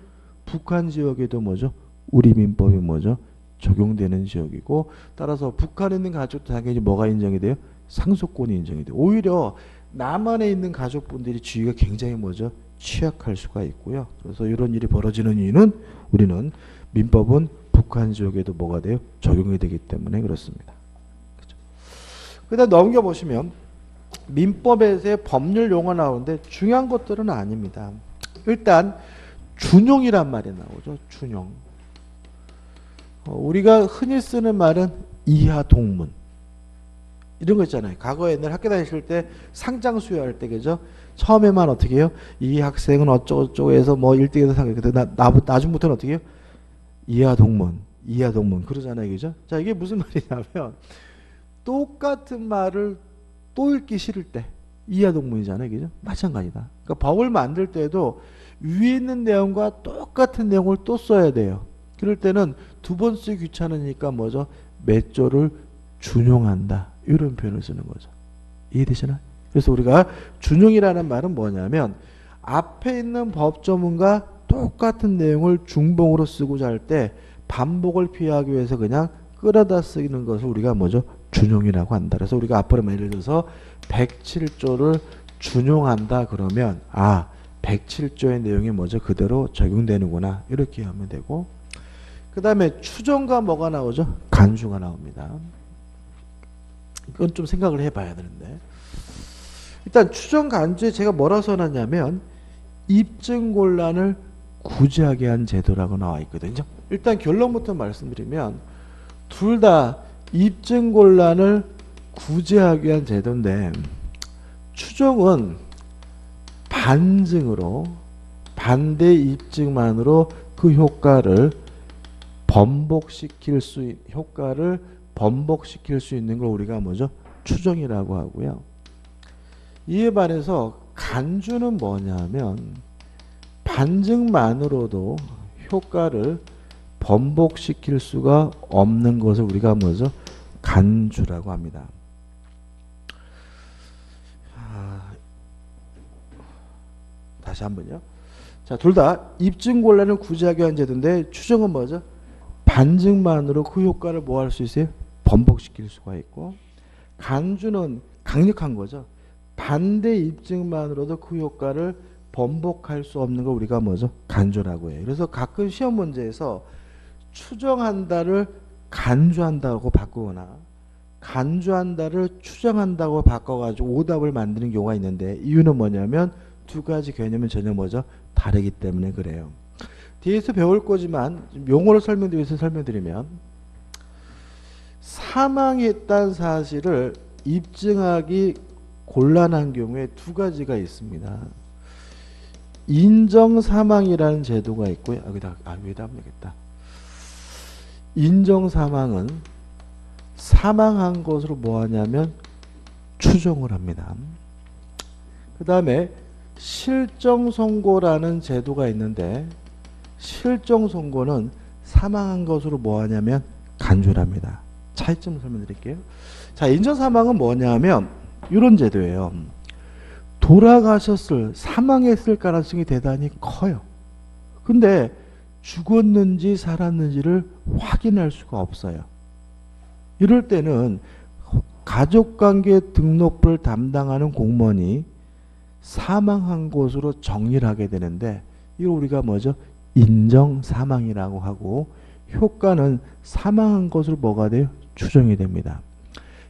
Speaker 1: 북한 지역에도 뭐죠? 우리 민법이 뭐죠? 적용되는 지역이고, 따라서 북한에 있는 가족도 당연히 뭐가 인정이 돼요? 상속권이 인정이 돼요. 오히려 남한에 있는 가족분들이 지위가 굉장히 뭐죠? 취약할 수가 있고요. 그래서 이런 일이 벌어지는 이유는 우리는 민법은 북한 지역에도 뭐가 돼요? 적용이 되기 때문에 그렇습니다. 그다음 넘겨보시면 민법에서의 법률 용어 나오는데 중요한 것들은 아닙니다. 일단 준용이란 말이 나오죠. 준용. 우리가 흔히 쓰는 말은 이하 동문 이런 거 있잖아요. 과거에 옛날 학교 다니실 때 상장 수여할 때 그죠? 처음에만 어떻게 해요? 이 학생은 어쩌고저쩌고 해서 뭐 1등에서 상장. 근데 나중부터는 어떻게 해요? 이하 동문 그러잖아요. 그죠? 자, 이게 무슨 말이냐면 똑같은 말을 또 읽기 싫을 때 이하 동문이잖아요. 그죠? 마찬가지다. 그러니까 법을 만들 때도 위에 있는 내용과 똑같은 내용을 또 써야 돼요. 그럴 때는 두 번 쓰기 귀찮으니까 뭐죠? 몇 조를 준용한다. 이런 표현을 쓰는 거죠. 이해되시나요? 그래서 우리가 준용이라는 말은 뭐냐면 앞에 있는 법조문과 똑같은 내용을 중봉으로 쓰고자 할 때 반복을 피하기 위해서 그냥 끌어다 쓰는 것을 우리가 뭐죠? 준용이라고 한다. 그래서 우리가 앞으로 예를 들어서 107조를 준용한다 그러면 107조의 내용이 뭐죠? 그대로 적용되는구나. 이렇게 하면 되고, 그 다음에 추정과 뭐가 나오죠? 간주가 나옵니다. 이건 좀 생각을 해봐야 되는데, 일단 추정 간주에 제가 뭐라 써놨냐면 입증곤란을 구제하게 한 제도라고 나와 있거든요. 일단 결론부터 말씀드리면 둘 다 입증곤란을 구제하기 위한 제도인데, 추정은 반증으로 반대 입증만으로 그 효과를 번복시킬 수 있는 걸 우리가 뭐죠? 추정이라고 하고요. 이에 반해서 간주는 뭐냐면 반증만으로도 효과를 번복시킬 수가 없는 것을 우리가 뭐죠? 간주라고 합니다. 다시 한번요. 자, 둘 다 입증곤란을 구제하기 위한 제도인데 추정은 뭐죠? 반증만으로 그 효과를 뭐 할 수 있어요? 번복시킬 수가 있고, 간주는 강력한 거죠. 반대 입증만으로도 그 효과를 번복할 수 없는 걸 우리가 뭐죠? 간주라고 해요. 그래서 가끔 시험 문제에서 추정한다를 간주한다고 바꾸거나 간주한다를 추정한다고 바꿔가지고 오답을 만드는 경우가 있는데, 이유는 뭐냐면 두 가지 개념은 전혀 뭐죠? 다르기 때문에 그래요. 뒤에서 배울 거지만 용어를 설명드리면 사망했다는 사실을 입증하기 곤란한 경우에 두 가지가 있습니다. 인정사망이라는 제도가 있고요. 여기다 하면 되겠다. 인정사망은 사망한 것으로 뭐 하냐면 추정을 합니다. 그 다음에 실정선고라는 제도가 있는데, 실정선고는 사망한 것으로 뭐 하냐면 간주를 합니다. 차이점을 설명드릴게요. 자, 인정사망은 뭐냐면 이런 제도예요. 돌아가셨을, 사망했을 가능성이 대단히 커요. 근데 죽었는지 살았는지를 확인할 수가 없어요. 이럴 때는 가족관계 등록부를 담당하는 공무원이 사망한 것으로 정리를 하게 되는데 이걸 우리가 뭐죠? 인정사망이라고 하고 효과는 사망한 것으로 뭐가 돼요? 추정이 됩니다.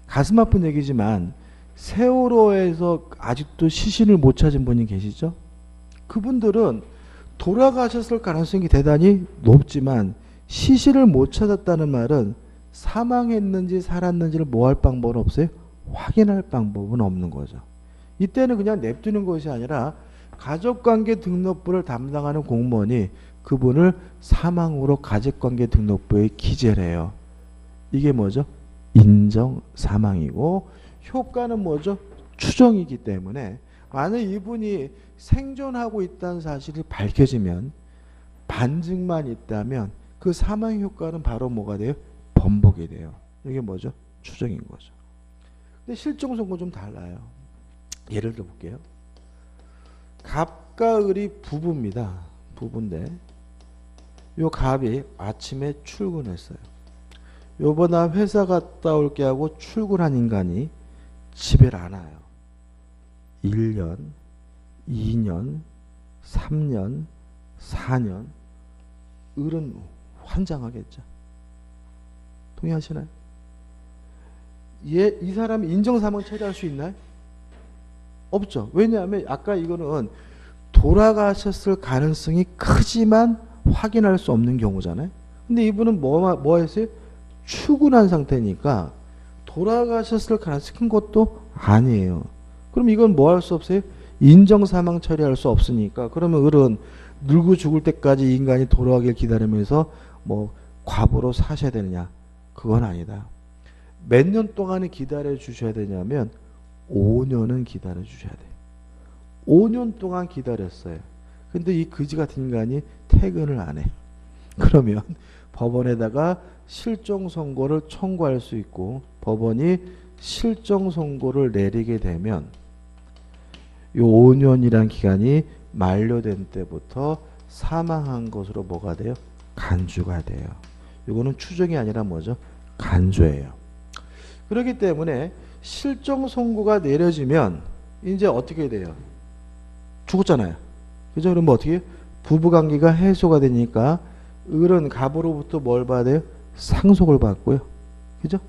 Speaker 1: 가슴 아픈 얘기지만 세월호에서 아직도 시신을 못 찾은 분이 계시죠? 그분들은 돌아가셨을 가능성이 대단히 높지만 시신을 못 찾았다는 말은 사망했는지 살았는지를 뭐 할 방법은 없어요? 확인할 방법은 없는 거죠. 이때는 그냥 냅두는 것이 아니라 가족관계 등록부를 담당하는 공무원이 그분을 사망으로 가족관계 등록부에 기재를 해요. 이게 뭐죠? 인정 사망이고 효과는 뭐죠? 추정이기 때문에 만약 이분이 생존하고 있다는 사실이 밝혀지면 반증만 있다면 그 사망 효과는 바로 뭐가 돼요? 번복이 돼요. 이게 뭐죠? 추정인 거죠. 근데 실종 선고 좀 달라요. 예를 들어 볼게요. 갑과 을이 부부입니다. 부부인데 요 갑이 아침에 출근했어요. 요번에 회사 갔다 올게 하고 출근한 인간이 집에 안 와요. 1년, 2년, 3년, 4년 을은 환장하겠죠. 동의하시나요? 이 사람이 인정사망 처리할 수 있나요? 없죠. 왜냐하면 아까 이거는 돌아가셨을 가능성이 크지만 확인할 수 없는 경우잖아요. 근데 이분은 뭐 했어요? 출근한 상태니까 돌아가셨을 가능성이 큰 것도 아니에요. 그럼 이건 뭐 할 수 없어요? 인정사망 처리할 수 없으니까 그러면 을은 늙고 죽을 때까지 인간이 돌아가길 기다리면서 뭐 과부로 사셔야 되느냐? 그건 아니다. 몇 년 동안은 기다려 주셔야 되냐면 5년은 기다려 주셔야 돼요. 5년 동안 기다렸어요. 근데 이 거지 같은 인간이 퇴근을 안 해요. 그러면 법원에다가 실종 선고를 청구할 수 있고 법원이 실종 선고를 내리게 되면 이 5년이란 기간이 만료된 때부터 사망한 것으로 뭐가 돼요? 간주가 돼요. 이거는 추정이 아니라 뭐죠? 간주예요. 그렇기 때문에 실종 선고가 내려지면 이제 어떻게 돼요? 죽었잖아요. 그죠? 그럼 어떻게 해요? 부부관계가 해소가 되니까 을은 갑으로부터 뭘 받아요? 상속을 받고요. 그죠?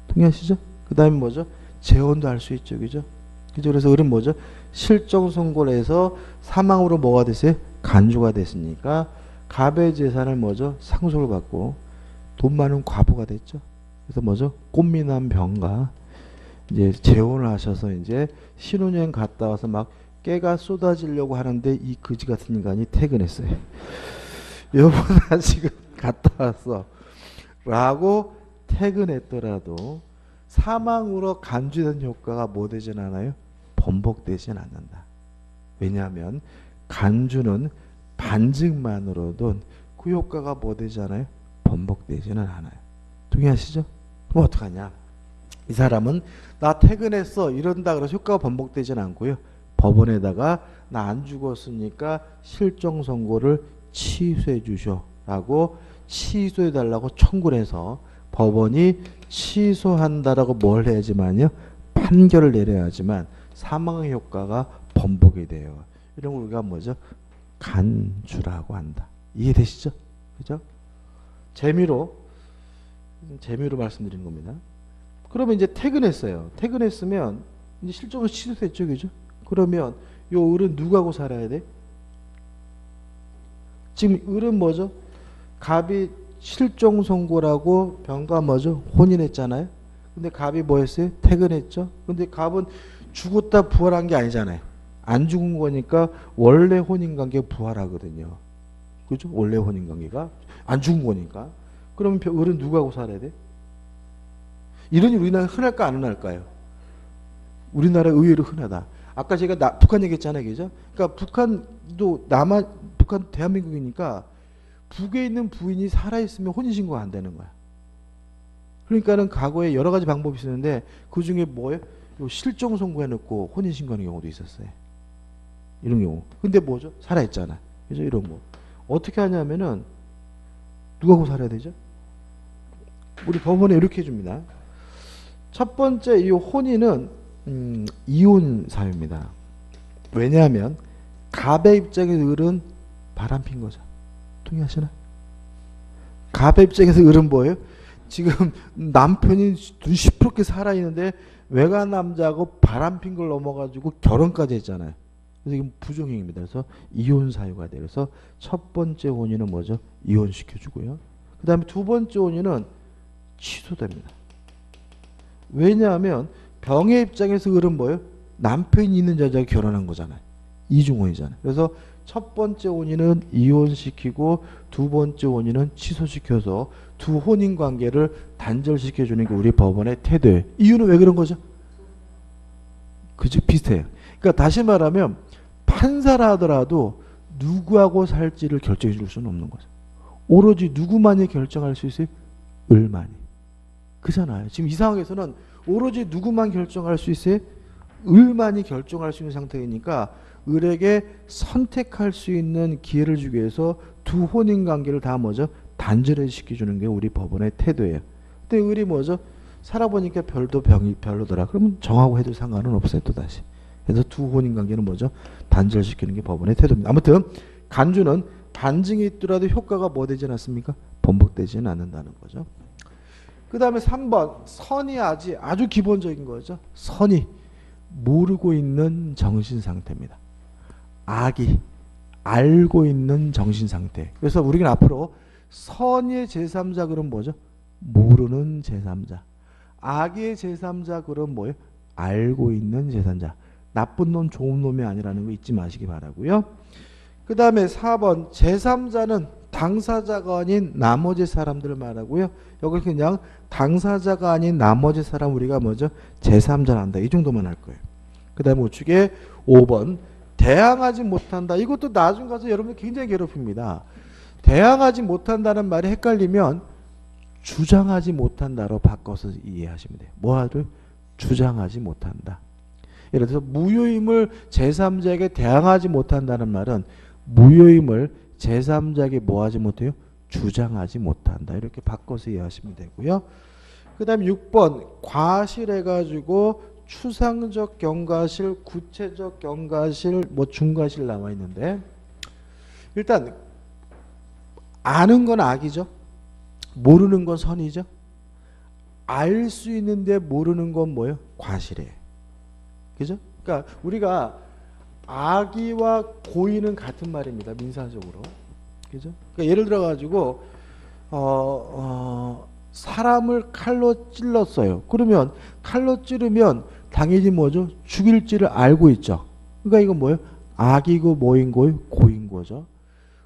Speaker 1: 동의하시죠? 그 다음에 뭐죠? 재혼도 할 수 있죠. 그죠? 그죠? 그래서 을은 뭐죠? 실종 선고를 해서 사망으로 뭐가 됐어요? 간주가 됐으니까 갑의 재산을 뭐죠? 상속을 받고 돈 많은 과부가 됐죠. 그래서 뭐죠? 꽃미남 병가 이제 재혼을 하셔서 이제 신혼여행 갔다 와서 막 깨가 쏟아지려고 하는데 이 거지 같은 인간이 퇴근했어요. 여보나 지금 갔다 왔어 라고 퇴근했더라도 사망으로 간주된 효과가 뭐 되진 않아요? 번복되진 않는다. 왜냐하면 간주는 반증만으로도 그 효과가 뭐 되잖아요? 번복되지는 않아요. 동의하시죠? 그럼 어떡하냐? 이 사람은 나 퇴근했어 이런다 그래서 효과가 번복되진 않고요. 법원에다가 나 안 죽었으니까 실종 선고를 취소해 주셔라고 취소해 달라고 청구를 해서 법원이 취소한다라고 뭘 해야지만요? 판결을 내려야지만 사망의 효과가 번복이 돼요. 이런 걸 우리가 뭐죠? 간주라고 한다. 이해되시죠? 그죠? 재미로 말씀드리는 겁니다. 그러면 이제 퇴근했어요. 퇴근했으면 이제 실종을 취소했죠. 그죠? 그러면 요 을은 누구하고 살아야 돼? 지금 을은 뭐죠? 갑이 실종 선고라고 병가 뭐죠? 혼인했잖아요. 근데 갑이 뭐 했어요? 퇴근했죠. 근데 갑은 죽었다 부활한 게 아니잖아요. 안 죽은 거니까 원래 혼인관계 부활하거든요. 그죠? 원래 혼인관계가 안 죽은 거니까. 그러면 을은 누구하고 살아야 돼? 이런 일 우리나라에 흔할까 안 흔할까요? 우리나라 의외로 흔하다. 아까 제가 북한 얘기했잖아요. 그죠? 그러니까 북한도 북한 대한민국이니까 북에 있는 부인이 살아있으면 혼인신고가 안 되는 거야. 그러니까는 과거에 여러 가지 방법이 있었는데 그 중에 뭐예요? 실종 선고해놓고 혼인신고하는 경우도 있었어요. 이런 경우. 근데 뭐죠? 살아있잖아. 그죠? 이런 거. 어떻게 하냐면은 누구하고 살아야 되죠? 우리 법원에 이렇게 해줍니다. 첫 번째 이 혼인은 이혼 사유입니다. 왜냐하면 갑의 입장에서 을은 바람핀 거죠. 동의하시나? 갑의 입장에서 을은 뭐예요? 지금 남편이 눈 시퍼렇게 살아있는데 외간 남자하고 바람핀 걸 넘어가지고 결혼까지 했잖아요. 그래서 이건 부정행위입니다. 그래서 이혼 사유가 돼요. 그래서 첫 번째 혼인은 뭐죠? 이혼시켜주고요. 그 다음에 두 번째 혼인은 취소됩니다. 왜냐하면 병의 입장에서 을은 뭐예요? 남편이 있는 여자가 결혼한 거잖아요. 이중혼이잖아요. 그래서 첫 번째 혼인은 이혼시키고 두 번째 혼인은 취소시켜서 두 혼인 관계를 단절시켜주는 게 우리 법원의 태도예요. 이유는 왜 그런 거죠? 그죠? 비슷해요. 그러니까 다시 말하면 판사라 하더라도 누구하고 살지를 결정해 줄 수는 없는 거죠. 오로지 누구만이 결정할 수 있어요? 을만이. 그잖아요. 지금 이 상황에서는 오로지 누구만 결정할 수 있어요? 을만이 결정할 수 있는 상태이니까 을에게 선택할 수 있는 기회를 주기 위해서 두 혼인 관계를 다 뭐죠? 단절해 시켜주는 게 우리 법원의 태도예요. 근데 을이 뭐죠? 살아보니까 병이 별로더라. 그러면 정하고 해도 상관은 없어요. 또다시. 그래서 두 혼인 관계는 뭐죠? 단절시키는 게 법원의 태도입니다. 아무튼 간주는 반증이 있더라도 효과가 뭐 되지 않습니까? 번복되지는 않는다는 거죠. 그 다음에 3번 선이 아주 기본적인 거죠. 선이 모르고 있는 정신상태입니다. 악이 알고 있는 정신상태. 그래서 우리는 앞으로 선의 제3자 그럼 뭐죠? 모르는 제3자. 악의 제3자 그럼 뭐예요? 알고 있는 제3자. 나쁜 놈 좋은 놈이 아니라는 거 잊지 마시기 바라고요. 그 다음에 4번 제3자는 당사자가 아닌 나머지 사람들을 말하고요. 여기 그냥 당사자가 아닌 나머지 사람 우리가 뭐죠? 제3자를 한다. 이 정도만 할 거예요. 그 다음에 우측에 5번 대항하지 못한다. 이것도 나중 가서 여러분 굉장히 괴롭힙니다. 대항하지 못한다는 말이 헷갈리면 주장하지 못한다로 바꿔서 이해하시면 돼요. 뭐하를? 주장하지 못한다. 예를 들어서 무효임을 제3자에게 대항하지 못한다는 말은 무효임을 제3자에게 뭐하지 못해요? 주장하지 못한다. 이렇게 바꿔서 이해하시면 되고요. 그 다음에 6번 과실해가지고 추상적 경과실, 구체적 경과실, 뭐 중과실 나와 있는데 일단 아는 건 악이죠. 모르는 건 선이죠. 알 수 있는데 모르는 건 뭐예요? 과실이에요. 그죠? 그러니까 우리가 악의와 고의는 같은 말입니다. 민사적으로. 그죠? 그러니까 예를 들어 가지고 사람을 칼로 찔렀어요. 그러면 칼로 찌르면 당연히 뭐죠? 죽일지를 알고 있죠. 그러니까 이건 뭐예요? 악이고 뭐인 거예요? 고인 거죠.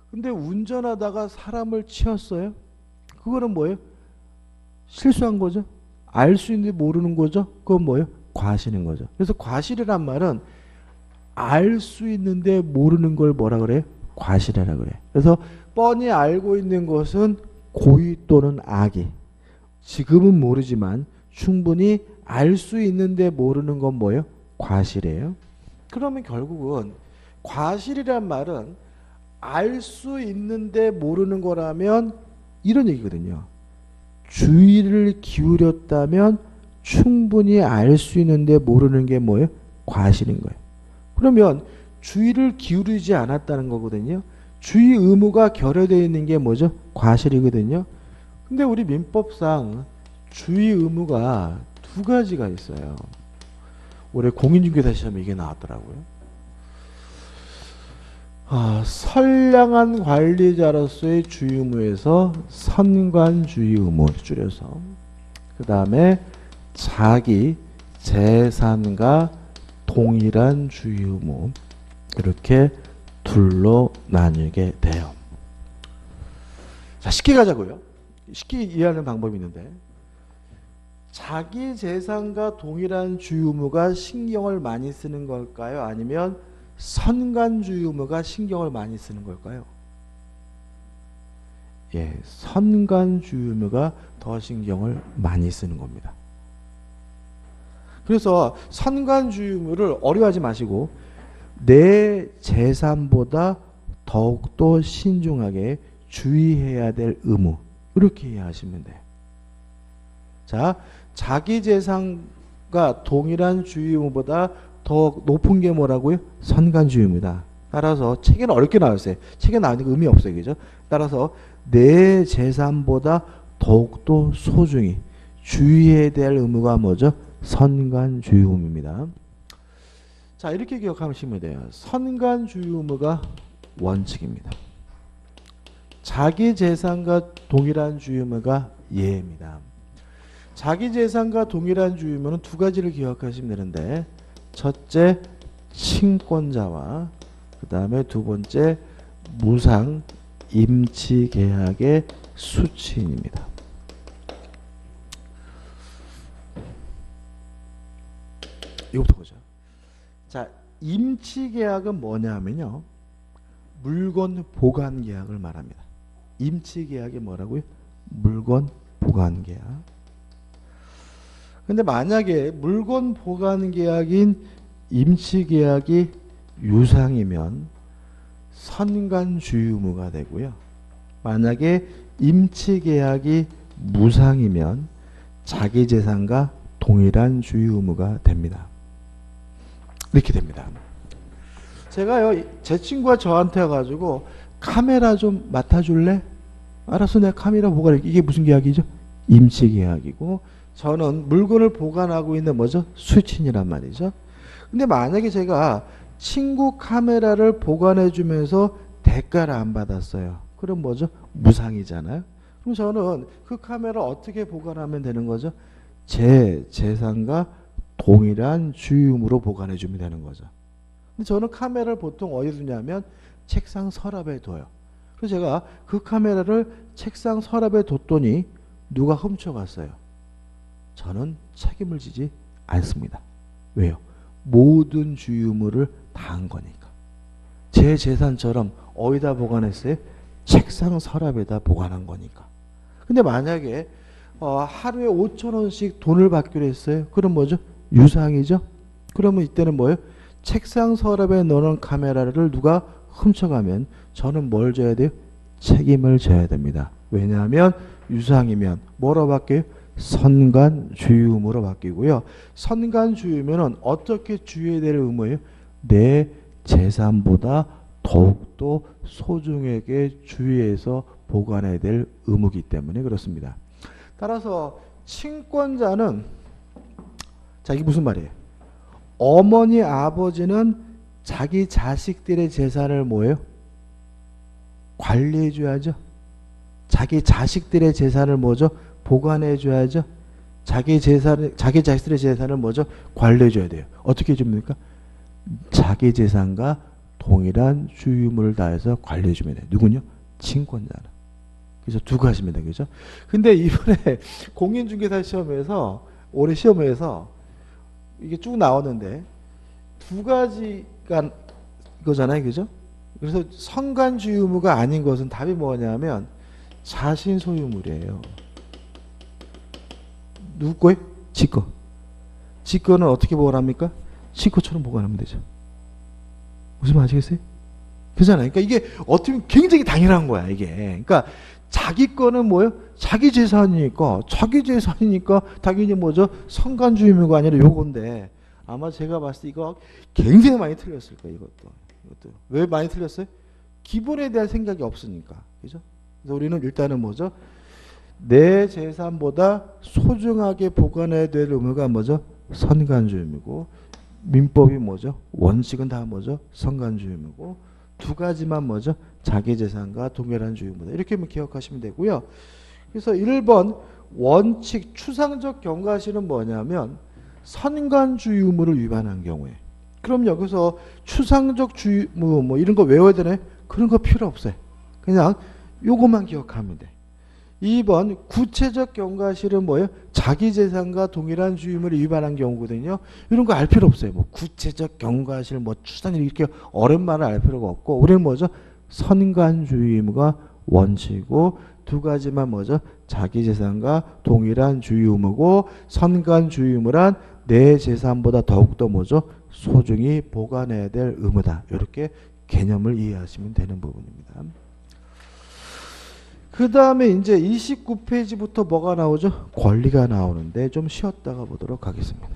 Speaker 1: 근데 운전하다가 사람을 치었어요. 그거는 뭐예요? 실수한 거죠. 알 수 있는데 모르는 거죠. 그건 뭐예요? 과실인 거죠. 그래서 과실이란 말은 알 수 있는데 모르는 걸 뭐라 그래요? 과실이라 그래요. 그래서 뻔히 알고 있는 것은 고의 또는 악이. 지금은 모르지만 충분히 알 수 있는데 모르는 건 뭐예요? 과실이에요. 그러면 결국은 과실이란 말은 알 수 있는데 모르는 거라면 이런 얘기거든요. 주의를 기울였다면 충분히 알 수 있는데 모르는 게 뭐예요? 과실인 거예요. 그러면 주의를 기울이지 않았다는 거거든요. 주의 의무가 결여되어 있는 게 뭐죠? 과실이거든요. 근데 우리 민법상 주의 의무가 두 가지가 있어요. 올해 공인중개사 시험에 이게 나왔더라고요. 선량한 관리자로서의 주의 의무에서 선관주의 의무 줄여서 그 다음에 자기 재산과 동일한 주의 의무 이렇게 둘로 나뉘게 돼요. 자, 쉽게 가자고요. 쉽게 이해하는 방법이 있는데 자기 재산과 동일한 주의 의무가 신경을 많이 쓰는 걸까요? 아니면 선관주의 의무가 신경을 많이 쓰는 걸까요? 예, 선관주의 의무가 더 신경을 많이 쓰는 겁니다. 그래서 선관주의 의무를 어려워하지 마시고 내 재산보다 더욱더 신중하게 주의해야 될 의무, 이렇게 이해하시면 돼요. 자, 자기 재산과 동일한 주의 의무보다 더 높은 게 뭐라고요? 선관주의 의무다. 따라서 책에는 어렵게 나왔어요. 책에 나오니까 의미 없어요. 그죠? 따라서 내 재산보다 더욱더 소중히 주의해야 될 의무가 뭐죠? 선관주의 의무입니다. 자, 이렇게 기억하시면 돼요. 선관주의 의무가 원칙입니다. 자기 재산과 동일한 주의 의무가 예입니다. 자기 재산과 동일한 주의 의무는 두 가지를 기억하시면 되는데, 첫째 친권자와 그 다음에 두 번째 무상 임치 계약의 수취인입니다. 이거부터 보죠. 자, 임치 계약은 뭐냐면요, 물건 보관 계약을 말합니다. 임치 계약이 뭐라고요? 물건 보관 계약. 근데 만약에 물건 보관 계약인 임치 계약이 유상이면 선관주의 의무가 되고요. 만약에 임치 계약이 무상이면 자기 재산과 동일한 주의 의무가 됩니다. 이렇게 됩니다. 제가요, 제 친구가 저한테 와가지고 카메라 좀 맡아줄래? 알았어, 내가 카메라 보관할게. 이게 무슨 계약이죠? 임치 계약이고, 저는 물건을 보관하고 있는 뭐죠? 수취인이란 말이죠. 근데 만약에 제가 친구 카메라를 보관해 주면서 대가를 안 받았어요. 그럼 뭐죠? 무상이잖아요. 그럼 저는 그 카메라 어떻게 보관하면 되는 거죠? 제 재산과 동일한 주의 의무로 보관해 주면 되는 거죠. 근데 저는 카메라를 보통 어디 두냐면 책상 서랍에 둬요. 그래서 제가 그 카메라를 책상 서랍에 뒀더니 누가 훔쳐갔어요. 저는 책임을 지지 않습니다. 왜요? 모든 주의 의무를 다 한 거니까. 제 재산처럼 어디다 보관했어요? 책상 서랍에다 보관한 거니까. 근데 만약에 하루에 5,000원씩 돈을 받기로 했어요. 그럼 뭐죠? 유상이죠? 그러면 이때는 뭐예요? 책상 서랍에 넣어놓은 카메라를 누가 훔쳐가면 저는 뭘 져야 돼요? 책임을 져야 됩니다. 왜냐하면 유상이면 뭐로 바뀌어요? 선관주의 의무로 바뀌고요. 선관주의 의무는 어떻게 주의해야 될 의무예요? 내 재산보다 더욱더 소중하게 주의해서 보관해야 될 의무이기 때문에 그렇습니다. 따라서 친권자는, 자, 이게 무슨 말이에요? 어머니 아버지는 자기 자식들의 재산을 뭐예요? 관리해 줘야죠. 자기 자식들의 재산을 뭐죠? 보관해 줘야죠. 자기 자식들의 재산을 뭐죠? 관리해 줘야 돼요. 어떻게 해줍니까? 자기 재산과 동일한 주의 의무를 다해서 관리해 주면 돼요. 누군요? 친권자는. 그래서 두 가지입니다. 그죠? 근데 이번에 공인중개사 시험에서, 올해 시험에서 이게 쭉 나오는데 두 가지가 이거잖아요. 그죠? 그래서 선관주의 의무가 아닌 것은 답이 뭐냐면 자신 소유물이에요. 누구 거예요? 지 거. 지 거는 어떻게 보관합니까? 지 거처럼 보관하면 되죠. 무슨 말 아시겠어요? 그잖아요. 그러니까 이게 어떻게 보면 굉장히 당연한 거야, 이게. 그러니까 자기 거는 뭐예요? 자기 재산이니까 당연히 뭐죠? 선관주의 의무가 아니라 요건데, 아마 제가 봤을 때 이거 굉장히 많이 틀렸을 거예요, 이것도. 왜 많이 틀렸어요? 기본에 대한 생각이 없으니까. 그죠? 그래서 우리는 일단은 뭐죠? 내 재산보다 소중하게 보관해야 될 의무가 뭐죠? 선관주의 의무고, 민법이 뭐죠? 원칙은 다 뭐죠? 선관주의 의무고, 두 가지만 뭐죠? 자기 재산과 동일한 주의 의무다. 이렇게 기억하시면 되고요. 그래서 1번 원칙 추상적 경과실은 뭐냐면 선관주의 의무를 위반한 경우에. 그럼 여기서 추상적 주의 의무 뭐 이런 거 외워야 되네? 그런 거 필요 없어요. 그냥 요것만 기억하면 돼. 2번 구체적 경과실은 뭐예요? 자기 재산과 동일한 주의 의무를 위반한 경우거든요. 이런 거 알 필요 없어요. 뭐 구체적 경과실, 뭐 추상 이렇게 어려운 말을 알 필요가 없고, 우리는 뭐죠? 선관주의 의무가 원칙이고 두 가지만 뭐죠? 자기 재산과 동일한 주유 의무고 선관 주유 의무란 내 재산보다 더욱더 뭐죠? 소중히 보관해야 될 의무다. 이렇게 개념을 이해하시면 되는 부분입니다. 그 다음에 이제 29페이지부터 뭐가 나오죠? 권리가 나오는데 좀 쉬었다가 보도록 하겠습니다.